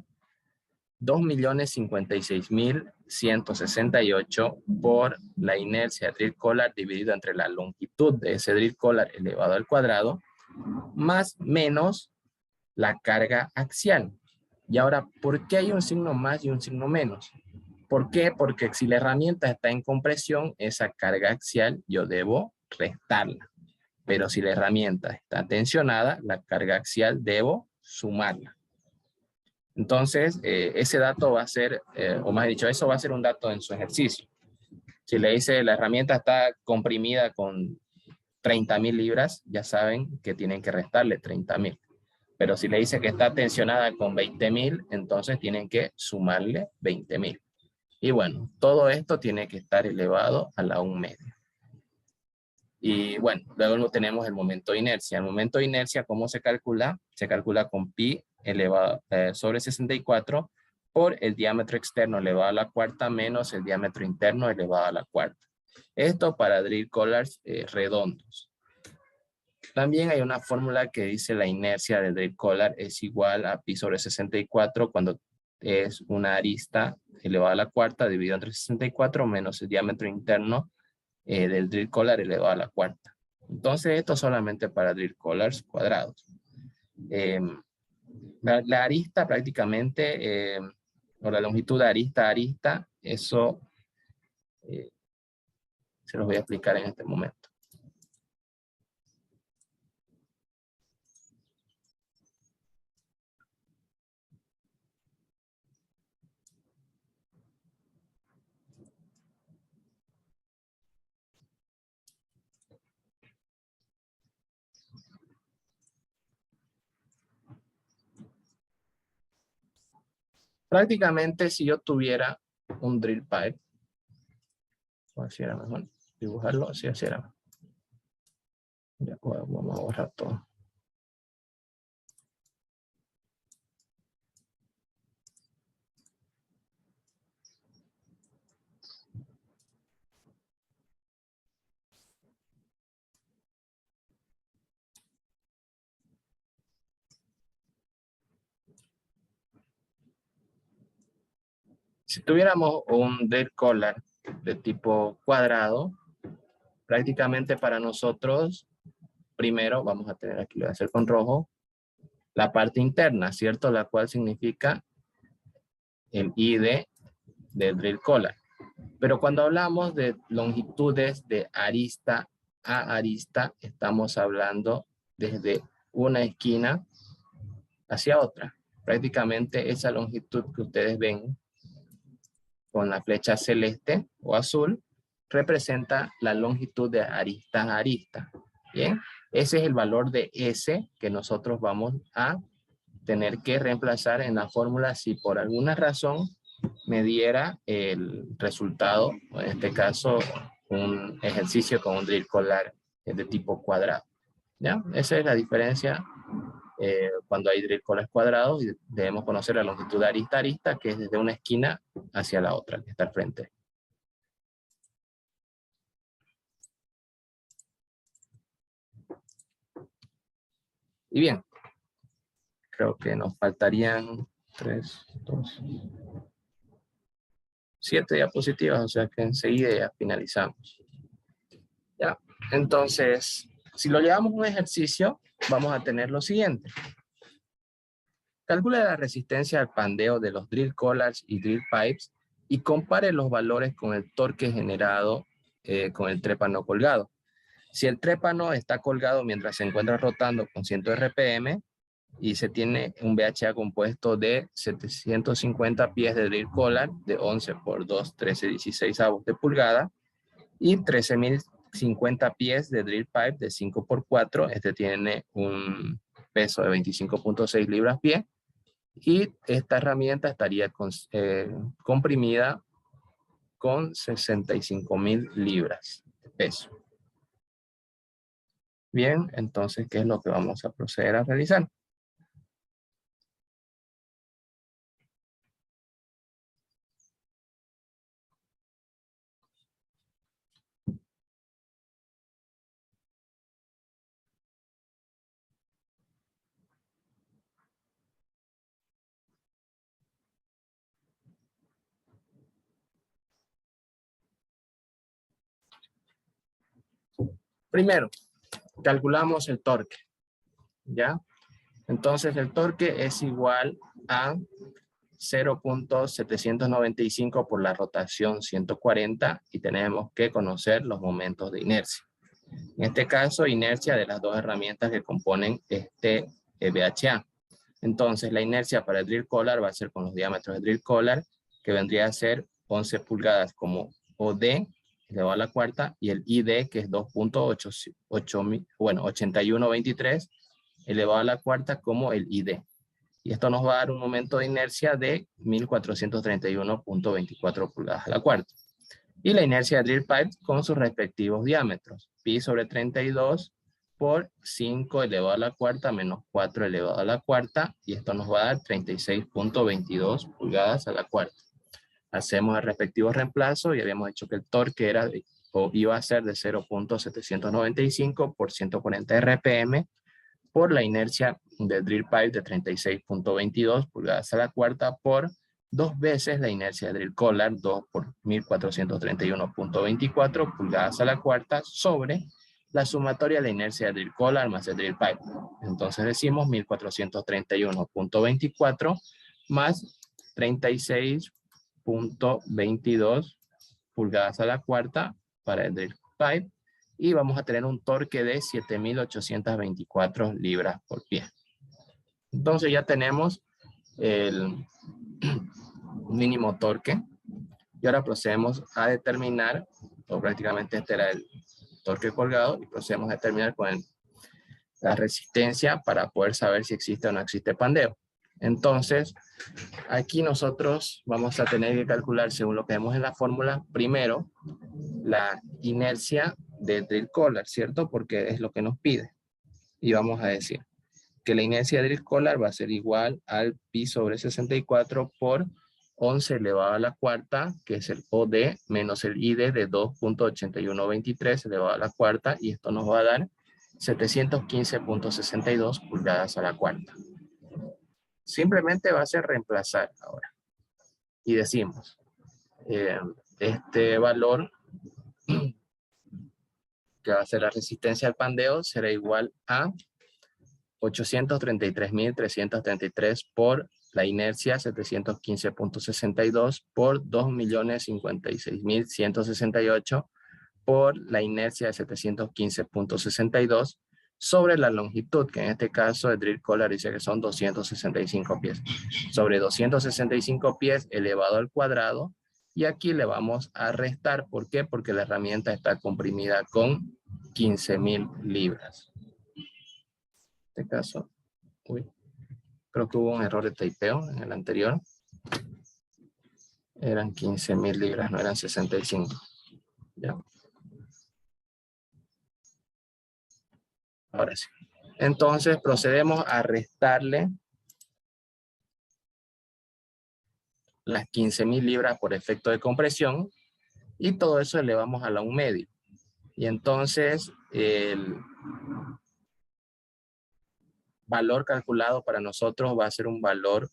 2.056.168 por la inercia del drill collar dividido entre la longitud de ese drill collar elevado al cuadrado, más menos la carga axial. Y ahora, ¿por qué hay un signo más y un signo menos? ¿Por qué? Porque si la herramienta está en compresión, esa carga axial yo debo restarla. Pero si la herramienta está tensionada, la carga axial debo sumarla. Entonces, ese dato va a ser, o más dicho, eso va a ser un dato en su ejercicio. Si le dice la herramienta está comprimida con 30.000 libras, ya saben que tienen que restarle 30.000. Pero si le dice que está tensionada con 20.000, entonces tienen que sumarle 20.000. Y bueno, todo esto tiene que estar elevado a la 1/2. Y bueno, luego tenemos el momento de inercia. El momento de inercia, ¿cómo se calcula? Se calcula con pi elevado sobre 64 por el diámetro externo elevado a la cuarta menos el diámetro interno elevado a la cuarta. Esto para drill collars redondos. También hay una fórmula que dice la inercia del drill collar es igual a pi sobre 64 cuando es una arista elevada a la cuarta dividido entre 64 menos el diámetro interno del drill collar elevado a la cuarta. Entonces esto solamente para drill collars cuadrados. La arista prácticamente, o la longitud de arista a arista, eso se los voy a explicar en este momento. Prácticamente si yo tuviera un drill pipe, o así era mejor dibujarlo, así era mejor. Ya, vamos a borrar todo. Si tuviéramos un drill collar de tipo cuadrado, prácticamente para nosotros, primero vamos a tener aquí, lo voy a hacer con rojo, la parte interna, ¿cierto? La cual significa el ID del drill collar. Pero cuando hablamos de longitudes de arista a arista, estamos hablando desde una esquina hacia otra. Prácticamente esa longitud que ustedes ven con la flecha celeste o azul representa la longitud de arista a arista. Bien, ese es el valor de S que nosotros vamos a tener que reemplazar en la fórmula si por alguna razón me diera el resultado, en este caso un ejercicio con un drill collar de tipo cuadrado. ¿Ya? Esa es la diferencia cuando hay drill collars cuadrados y debemos conocer la longitud de arista a arista, que es desde una esquina hacia la otra, que está al frente. Y bien, creo que nos faltarían 7 diapositivas, o sea que enseguida ya finalizamos. Ya, entonces, si lo llevamos a un ejercicio, vamos a tener lo siguiente. Calcule la resistencia al pandeo de los drill collars y drill pipes y compare los valores con el torque generado con el trépano colgado. Si el trépano está colgado mientras se encuentra rotando con 100 RPM y se tiene un VHA compuesto de 750 pies de drill collar de 11 por 2, 13/16 de pulgada y 13.050 pies de drill pipe de 5 por 4, este tiene un peso de 25.6 libras pie y esta herramienta estaría comprimida con 65.000 libras de peso. Bien, entonces, ¿qué es lo que vamos a proceder a realizar? Primero, calculamos el torque, ¿ya? Entonces, el torque es igual a 0.795 por la rotación 140 y tenemos que conocer los momentos de inercia. En este caso, inercia de las dos herramientas que componen este VHA. Entonces, la inercia para el drill collar va a ser con los diámetros del drill collar, que vendría a ser 11 pulgadas como OD, elevado a la cuarta, y el ID, que es 2.8123, elevado a la cuarta como el ID. Y esto nos va a dar un momento de inercia de 1431.24 pulgadas a la cuarta. Y la inercia del drill pipe con sus respectivos diámetros. Pi sobre 32 por 5 elevado a la cuarta menos 4 elevado a la cuarta. Y esto nos va a dar 36.22 pulgadas a la cuarta. Hacemos el respectivo reemplazo y habíamos dicho que el torque era o iba a ser de 0.795 por 140 RPM por la inercia del drill pipe de 36.22 pulgadas a la cuarta por 2 veces la inercia del drill collar, 2 por 1431.24 pulgadas a la cuarta sobre la sumatoria de la inercia del drill collar más el drill pipe. Entonces decimos 1431.24 más 36.22 pulgadas a la cuarta para el drill pipe y vamos a tener un torque de 7.824 libras por pie. Entonces ya tenemos el mínimo torque y ahora procedemos a determinar, o prácticamente este era el torque colgado, y procedemos a determinar con la resistencia para poder saber si existe o no existe pandeo. Entonces, aquí nosotros vamos a tener que calcular, según lo que vemos en la fórmula, primero la inercia de drill collar, ¿cierto? Porque es lo que nos pide. Y vamos a decir que la inercia de drill collar va a ser igual al pi sobre 64 por 11 elevado a la cuarta, que es el OD, menos el ID de 2.8123 elevado a la cuarta, y esto nos va a dar 715.62 pulgadas a la cuarta. Simplemente va a ser reemplazar ahora. Y decimos, este valor que va a ser la resistencia al pandeo será igual a 833.333 por la inercia 715.62 por 2.056.168 por la inercia de 715.62 sobre la longitud, que en este caso el drill collar dice que son 265 pies. Sobre 265 pies elevado al cuadrado, y aquí le vamos a restar. ¿Por qué? Porque la herramienta está comprimida con 15.000 libras. En este caso, creo que hubo un error de typeo en el anterior. Eran 15.000 libras, no eran 65. ¿Ya? Ahora sí. Entonces procedemos a restarle las 15.000 libras por efecto de compresión, y todo eso elevamos a la 1/2. Y entonces el valor calculado para nosotros va a ser un valor,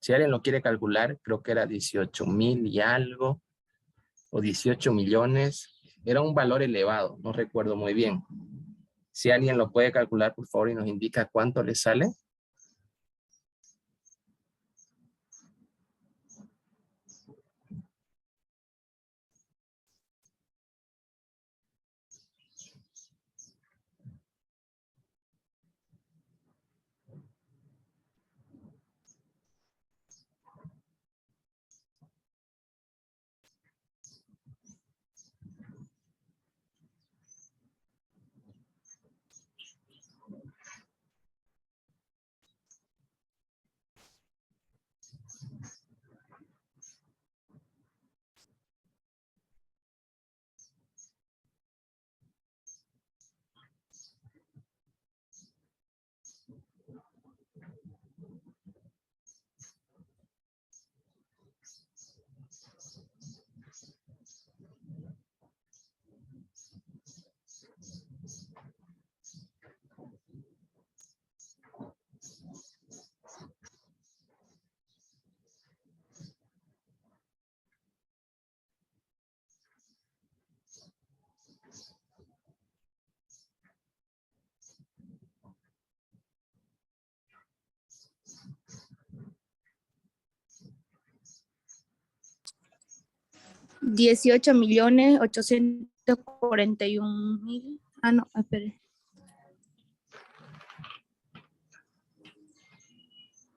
si alguien lo quiere calcular, creo que era 18.000 y algo, o 18 millones. Era un valor elevado, no recuerdo muy bien. Si alguien lo puede calcular, por favor, y nos indica cuánto le sale. $18.841.000. Ah, no, espere.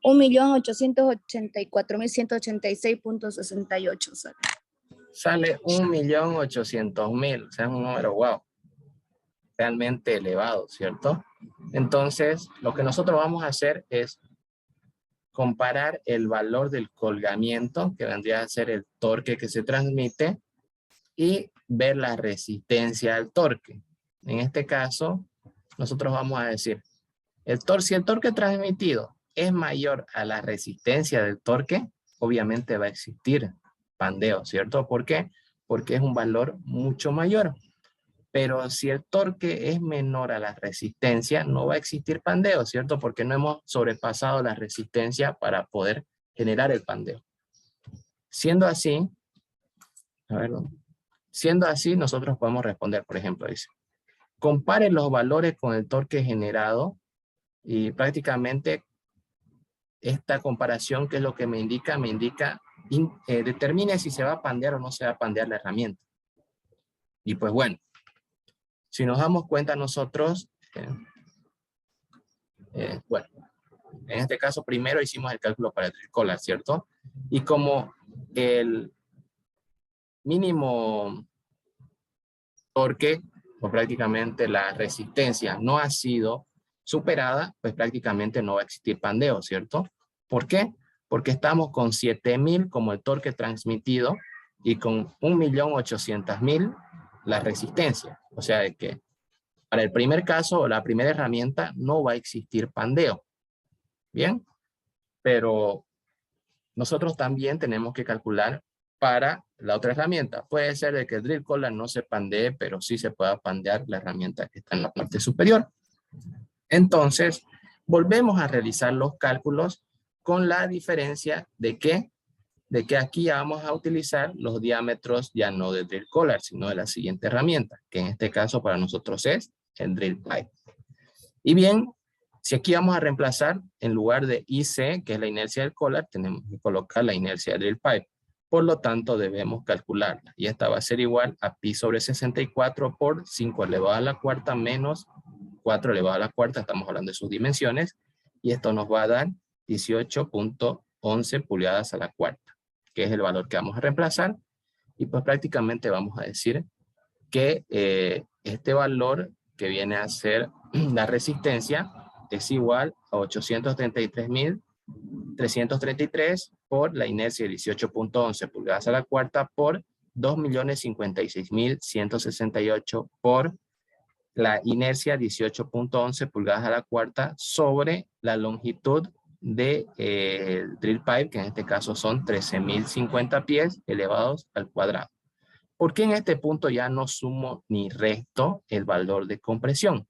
1.884.186.68. Sale 1.800.000. O sea, es un número, wow, realmente elevado, ¿cierto? Entonces, lo que nosotros vamos a hacer es comparar el valor del colgamiento, que vendría a ser el torque que se transmite, y ver la resistencia al torque. En este caso, nosotros vamos a decir, si el torque transmitido es mayor a la resistencia del torque, obviamente va a existir pandeo, ¿cierto? ¿Por qué? Porque es un valor mucho mayor. Pero si el torque es menor a la resistencia, no va a existir pandeo, ¿cierto? Porque no hemos sobrepasado la resistencia para poder generar el pandeo. Siendo así, nosotros podemos responder, por ejemplo, dice, compare los valores con el torque generado, y prácticamente esta comparación, ¿qué es lo que me indica? Me indica, determine si se va a pandear o no se va a pandear la herramienta. Y pues bueno, si nos damos cuenta nosotros, bueno, en este caso primero hicimos el cálculo para el drill collar, ¿cierto? Y como el mínimo torque, o prácticamente la resistencia no ha sido superada, pues prácticamente no va a existir pandeo, ¿cierto? ¿Por qué? Porque estamos con 7.000 como el torque transmitido y con 1.800.000 la resistencia. O sea, de que para el primer caso, la primera herramienta, no va a existir pandeo. Bien, pero nosotros también tenemos que calcular para la otra herramienta. Puede ser de que el drill collar no se pandee, pero sí se pueda pandear la herramienta que está en la parte superior. Entonces, volvemos a realizar los cálculos con la diferencia de que aquí ya vamos a utilizar los diámetros ya no del drill collar, sino de la siguiente herramienta, que en este caso para nosotros es el drill pipe. Y bien, si aquí vamos a reemplazar en lugar de IC, que es la inercia del collar, tenemos que colocar la inercia del drill pipe. Por lo tanto, debemos calcularla. Y esta va a ser igual a pi sobre 64 por 5 elevado a la cuarta menos 4 elevado a la cuarta. Estamos hablando de sus dimensiones. Y esto nos va a dar 18.11 pulgadas a la cuarta, que es el valor que vamos a reemplazar. Y pues prácticamente vamos a decir que este valor que viene a ser la resistencia es igual a 833.333 por la inercia de 18.11 pulgadas a la cuarta por 2.056.168 por la inercia 18.11 pulgadas a la cuarta sobre la longitud de drill pipe, que en este caso son 13.050 pies elevados al cuadrado. ¿Por qué en este punto ya no sumo ni resto el valor de compresión?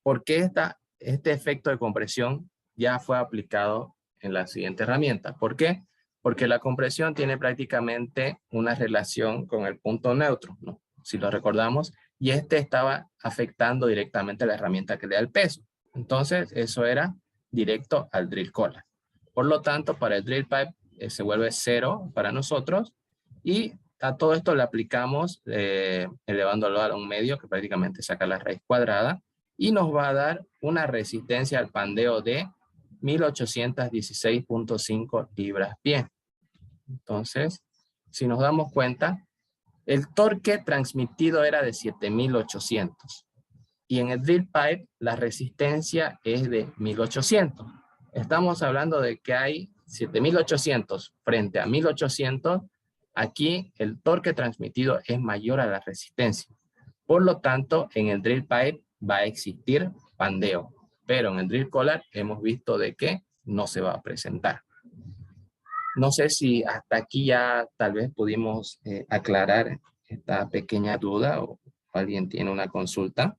Porque este efecto de compresión ya fue aplicado en la siguiente herramienta. ¿Por qué? Porque la compresión tiene prácticamente una relación con el punto neutro, ¿no? Si lo recordamos, y este estaba afectando directamente a la herramienta que le da el peso. Entonces, eso era directo al drill collar. Por lo tanto, para el drill pipe se vuelve 0 para nosotros, y a todo esto le aplicamos elevándolo a un medio que prácticamente saca la raíz cuadrada, y nos va a dar una resistencia al pandeo de 1.816.5 libras-pie. Entonces, si nos damos cuenta, el torque transmitido era de 7.800. Y en el drill pipe, la resistencia es de 1.800. Estamos hablando de que hay 7.800 frente a 1.800. Aquí el torque transmitido es mayor a la resistencia. Por lo tanto, en el drill pipe va a existir pandeo, pero en el drill collar hemos visto de que no se va a presentar. No sé si hasta aquí ya tal vez pudimos aclarar esta pequeña duda o alguien tiene una consulta.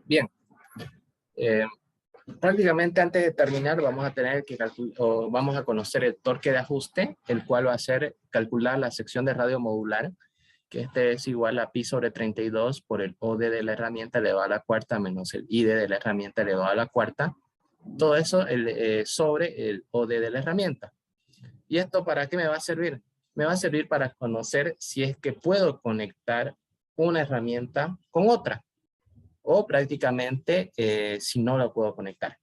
Bien. Prácticamente antes de terminar vamos a tener que vamos a conocer el torque de ajuste, el cual va a ser calcular la sección de radio modular, que este es igual a pi sobre 32 por el OD de la herramienta elevado a la cuarta menos el ID de la herramienta elevado a la cuarta. Todo eso sobre el OD de la herramienta. ¿Y esto para qué me va a servir? Me va a servir para conocer si es que puedo conectar una herramienta con otra, o prácticamente si no la puedo conectar.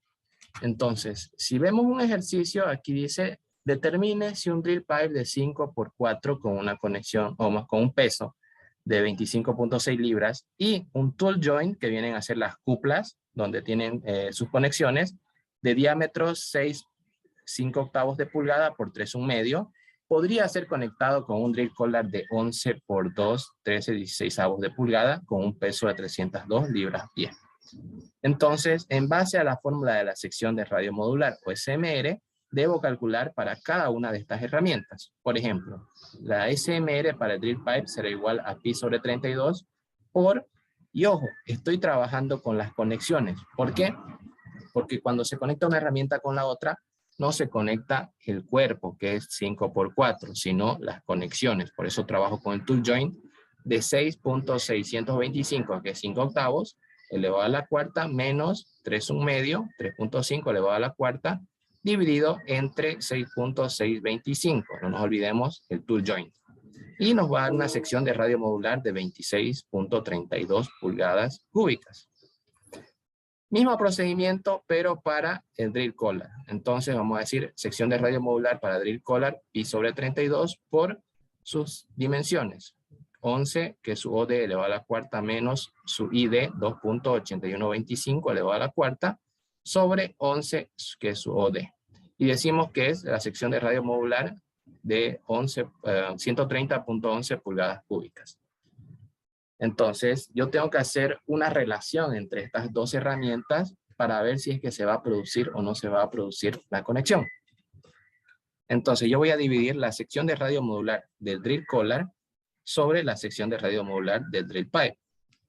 Entonces, si vemos un ejercicio, aquí dice, determine si un drill pipe de 5×4 con una conexión, o más con un peso de 25.6 libras, y un tool joint, que vienen a ser las cuplas, donde tienen sus conexiones, de diámetro 5/8 de pulgada por 3,1/2, podría ser conectado con un drill collar de 11×2, 13/16 de pulgada, con un peso de 302 libras-pie. Entonces, en base a la fórmula de la sección de radio modular o SMR, debo calcular para cada una de estas herramientas. Por ejemplo, la SMR para el drill pipe será igual a pi sobre 32 por, y ojo, estoy trabajando con las conexiones. ¿Por qué? Porque cuando se conecta una herramienta con la otra, no se conecta el cuerpo, que es 5×4, sino las conexiones. Por eso trabajo con el tool joint de 6.625, que es 5 octavos, elevado a la cuarta, menos 3/1/2, 3.5 elevado a la cuarta, dividido entre 6.625. No nos olvidemos el tool joint. Y nos va a dar una sección de radio modular de 26.32 pulgadas cúbicas. Mismo procedimiento, pero para el drill collar. Entonces vamos a decir sección de radio modular para drill collar pi/32 por sus dimensiones. 11, que es su OD elevado a la cuarta, menos su ID, 2.8125 elevado a la cuarta, sobre 11, que es su OD. Y decimos que es la sección de radio modular de 130.11 pulgadas cúbicas. Entonces, yo tengo que hacer una relación entre estas dos herramientas para ver si es que se va a producir o no se va a producir la conexión. Entonces, yo voy a dividir la sección de radio modular del drill collar sobre la sección de radio modular del drill pipe.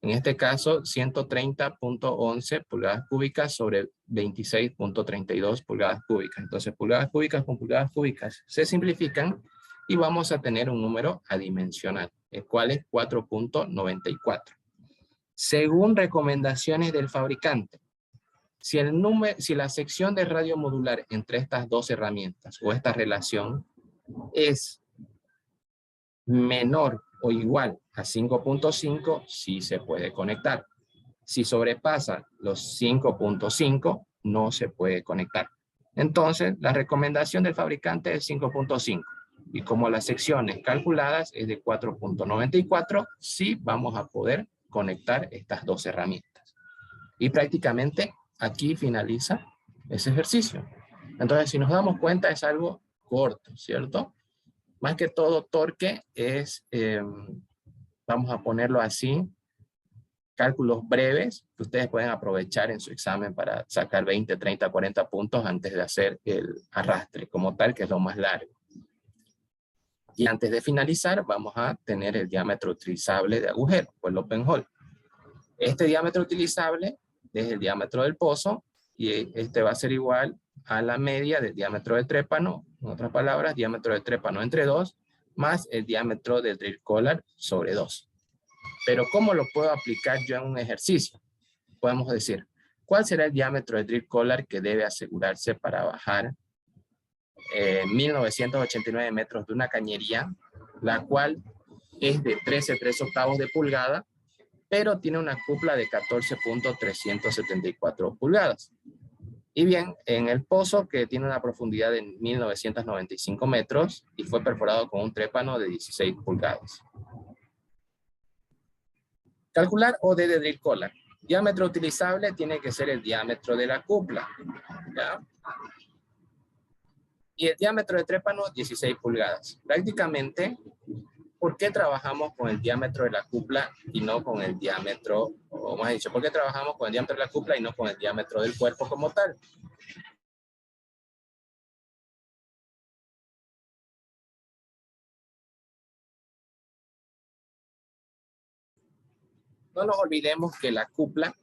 En este caso, 130.11 pulgadas cúbicas sobre 26.32 pulgadas cúbicas. Entonces, pulgadas cúbicas con pulgadas cúbicas se simplifican y vamos a tener un número adimensional, el cual es 4.94. Según recomendaciones del fabricante, si la sección de radio modular entre estas dos herramientas o esta relación es menor o igual a 5.5, sí se puede conectar. Si sobrepasa los 5.5, no se puede conectar. Entonces, la recomendación del fabricante es 5.5. Y como las secciones calculadas es de 4.94, sí vamos a poder conectar estas dos herramientas. Y prácticamente aquí finaliza ese ejercicio. Entonces, si nos damos cuenta, es algo corto, ¿cierto? Más que todo, torque es, vamos a ponerlo así, cálculos breves que ustedes pueden aprovechar en su examen para sacar 20, 30, 40 puntos antes de hacer el arrastre como tal, que es lo más largo. Y antes de finalizar, vamos a tener el diámetro utilizable de agujero, o el open hole. Este diámetro utilizable es el diámetro del pozo, y este va a ser igual a la media del diámetro del trépano, en otras palabras, diámetro del trépano entre 2, más el diámetro del drill collar sobre 2. Pero ¿cómo lo puedo aplicar yo en un ejercicio? Podemos decir, ¿cuál será el diámetro del drill collar que debe asegurarse para bajar 1989 metros de una cañería, la cual es de 13/3/8 de pulgada, pero tiene una cupla de 14.374 pulgadas? Y bien, en el pozo, que tiene una profundidad de 1995 metros y fue perforado con un trépano de 16 pulgadas. Calcular OD de drill collar. Diámetro utilizable tiene que ser el diámetro de la cupla, ¿ya? Y el diámetro de trépano, 16 pulgadas. Prácticamente, ¿por qué trabajamos con el diámetro de la cupla y no con el diámetro, o más dicho, ¿por qué trabajamos con el diámetro de la cupla y no con el diámetro del cuerpo como tal? No nos olvidemos que la cupla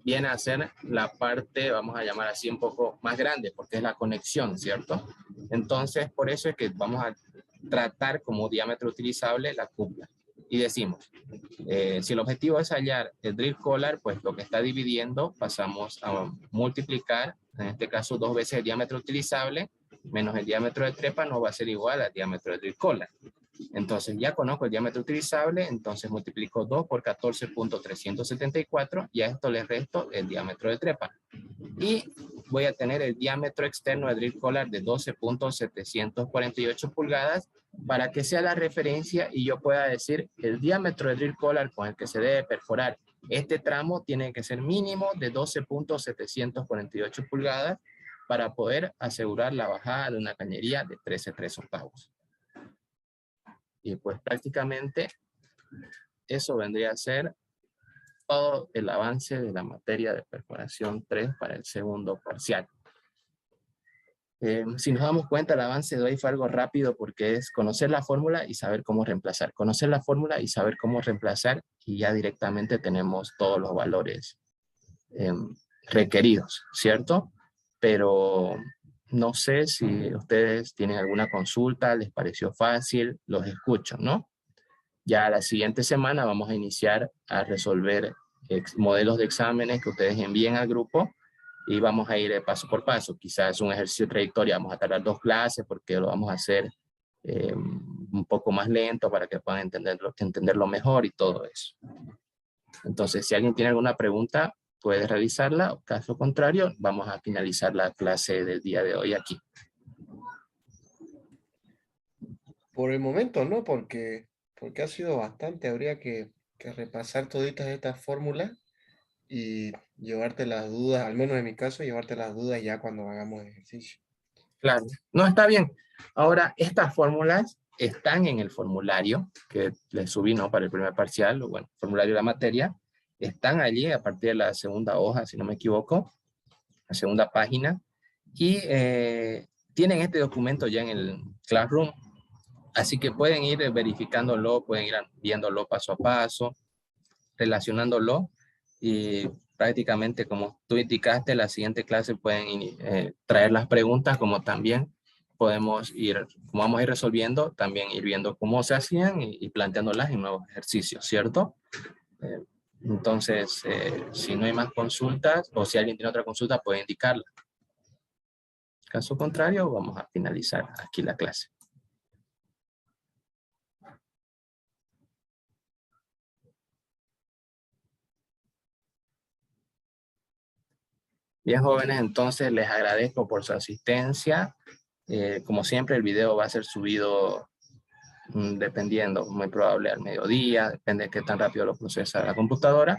viene a ser la parte, vamos a llamar así, un poco más grande, porque es la conexión, ¿cierto? Entonces, por eso es que vamos a tratar como diámetro utilizable la cupla. Y decimos, si el objetivo es hallar el drill collar, pues lo que está dividiendo pasamos a multiplicar, en este caso 2 veces el diámetro utilizable, menos el diámetro de trépano va a ser igual al diámetro del drill collar. Entonces ya conozco el diámetro utilizable, entonces multiplico 2 por 14.374 y a esto le resto el diámetro de trépano. Y voy a tener el diámetro externo de drill collar de 12.748 pulgadas para que sea la referencia y yo pueda decir el diámetro de drill collar con el que se debe perforar este tramo tiene que ser mínimo de 12.748 pulgadas para poder asegurar la bajada de una cañería de 13/3/8. Y pues prácticamente eso vendría a ser todo el avance de la materia de perforación 3 para el segundo parcial. Si nos damos cuenta, el avance de hoy fue algo rápido porque es conocer la fórmula y saber cómo reemplazar. Conocer la fórmula y saber cómo reemplazar y ya directamente tenemos todos los valores requeridos, ¿cierto? Pero no sé si ustedes tienen alguna consulta, les pareció fácil, los escucho, ¿no? Ya la siguiente semana vamos a iniciar a resolver modelos de exámenes que ustedes envíen al grupo y vamos a ir paso por paso. Quizás un ejercicio de trayectoria, vamos a tardar 2 clases porque lo vamos a hacer un poco más lento para que puedan entenderlo mejor y todo eso. Entonces, si alguien tiene alguna pregunta, puede realizarla. Caso contrario, vamos a finalizar la clase del día de hoy aquí. Por el momento no, porque ha sido bastante. Habría que repasar toditas estas fórmulas y llevarte las dudas, al menos en mi caso, llevarte las dudas ya cuando hagamos ejercicio. Claro, no, está bien. Ahora, estas fórmulas están en el formulario que les subí, ¿no? Para el primer parcial, o bueno, formulario de la materia. Están allí a partir de la segunda hoja, si no me equivoco, la segunda página. Y tienen este documento ya en el Classroom. Así que pueden ir verificándolo, pueden ir viéndolo paso a paso, relacionándolo y prácticamente como tú indicaste, la siguiente clase pueden traer las preguntas, como también podemos ir, como vamos a ir resolviendo, también ir viendo cómo se hacían y planteándolas en nuevos ejercicios, ¿cierto? Entonces, si no hay más consultas o si alguien tiene otra consulta, puede indicarla. Caso contrario, vamos a finalizar aquí la clase. Bien, jóvenes, entonces les agradezco por su asistencia. Como siempre, el video va a ser subido dependiendo, muy probable al mediodía, depende de qué tan rápido lo procesa la computadora,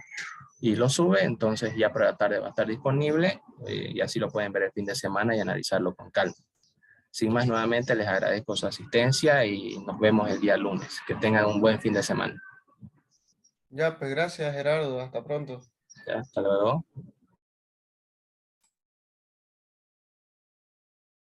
y lo sube, entonces ya por la tarde va a estar disponible, y así lo pueden ver el fin de semana y analizarlo con calma. Sin más, nuevamente les agradezco su asistencia y nos vemos el día lunes. Que tengan un buen fin de semana. Ya, pues gracias, Gerardo. Hasta pronto. Ya, hasta luego.